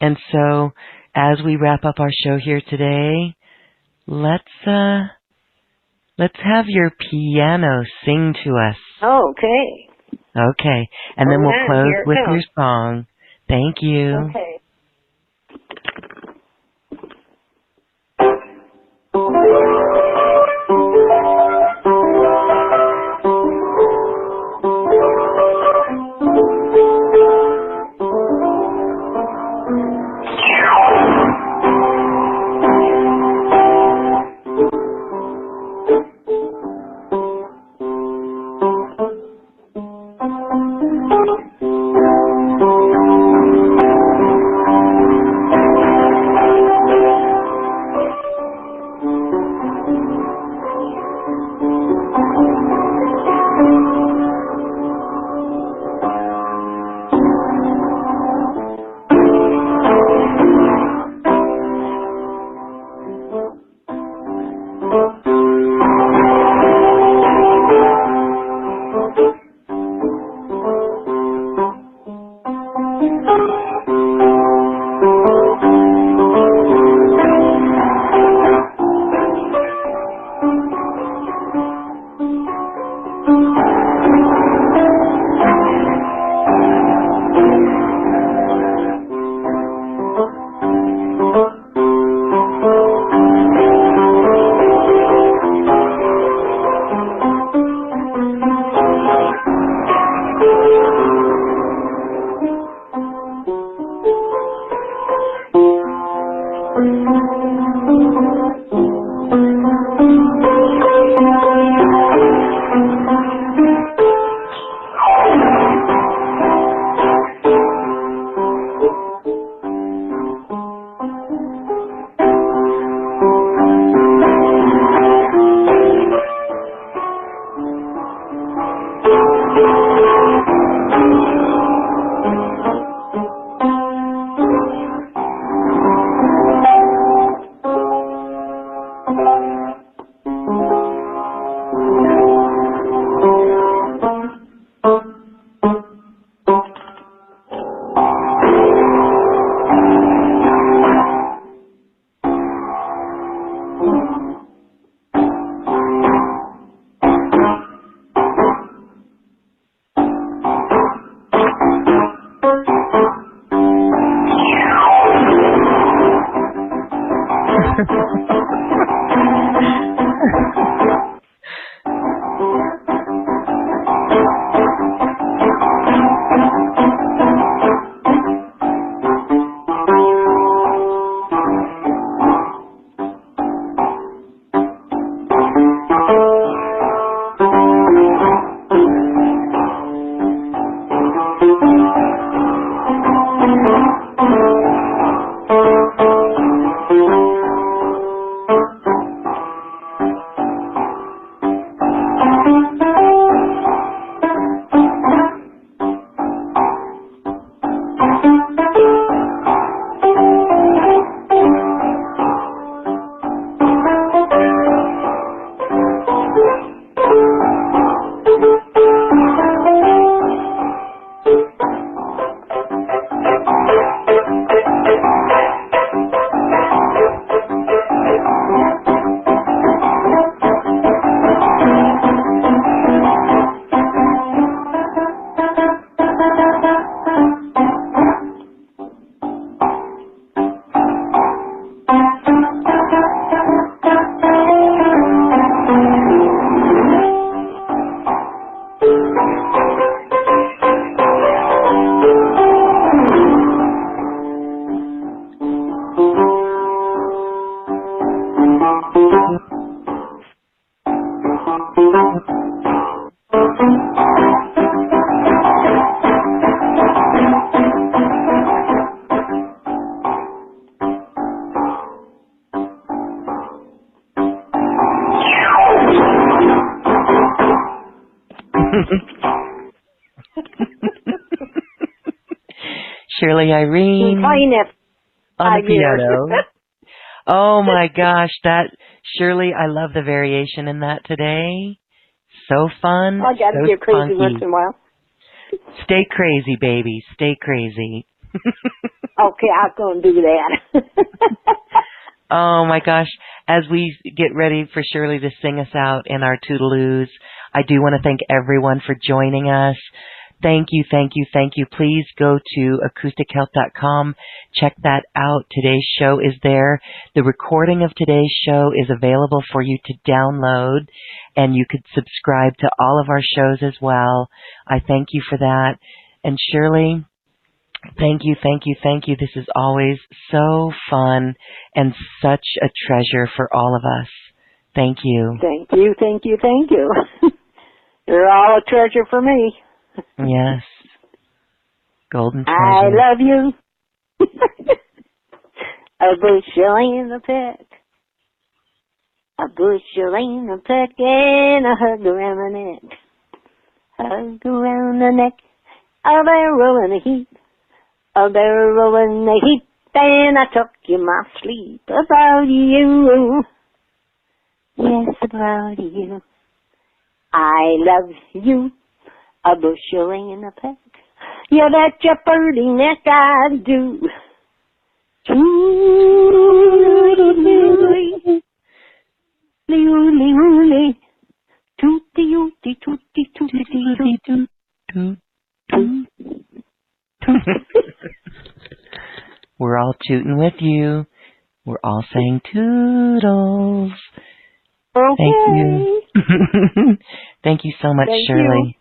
And so, as we wrap up our show here today, let's have your piano sing to us. Okay. Okay. And then we'll close with your song. Thank you. Okay. Shirley Irene Playing it on the 5 years. piano. Oh my gosh, Shirley, I love the variation in that today. So fun, I gotta so get crazy spunky. once in a while. Stay crazy, baby. Stay crazy. Okay, I'm gonna do that. Oh my gosh. As we get ready for Shirley to sing us out in our toodaloos, I do want to thank everyone for joining us. Thank you, thank you, thank you. Please go to acoustichealth.com. Check that out. Today's show is there. The recording of today's show is available for you to download, and you could subscribe to all of our shows as well. I thank you for that. And Shirley, thank you, thank you, thank you. This is always so fun and such a treasure for all of us. Thank you. Thank you, thank you, thank you. You're all a treasure for me. Yes. Golden treasure. I love you. A bushel in a peck. A bushel in a peck and a hug around the neck. Hug around the neck. A barrel in a heap. A barrel in a heap. And I took in my sleep about you. Yes, about you. I love you. A bushel in a peck. You bet your birdie neck I do. Tootly, tootly, tootly, tootly, tootly, tootly, We're all tooting with you. We're all saying toodles. Okay. Thank you. Thank you so much, Thank Shirley. you.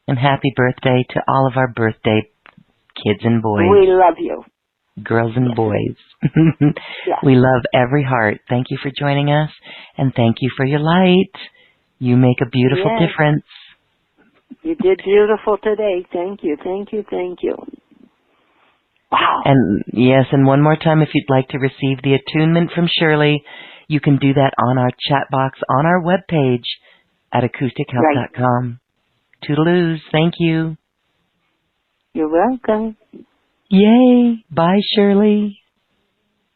And happy birthday to all of our birthday kids and boys. We love you. Girls and boys. Yes. We love every heart. Thank you for joining us, and thank you for your light. You make a beautiful Yes. difference. You did beautiful today. Thank you, thank you, thank you. Wow. And yes, and one more time, if you'd like to receive the attunement from Shirley, you can do that on our chat box on our webpage at acoustichealth.com. Toodaloos. Thank you. You're welcome. Yay. Bye, Shirley.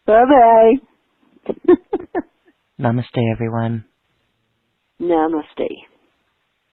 Bye-bye. Namaste, everyone. Namaste.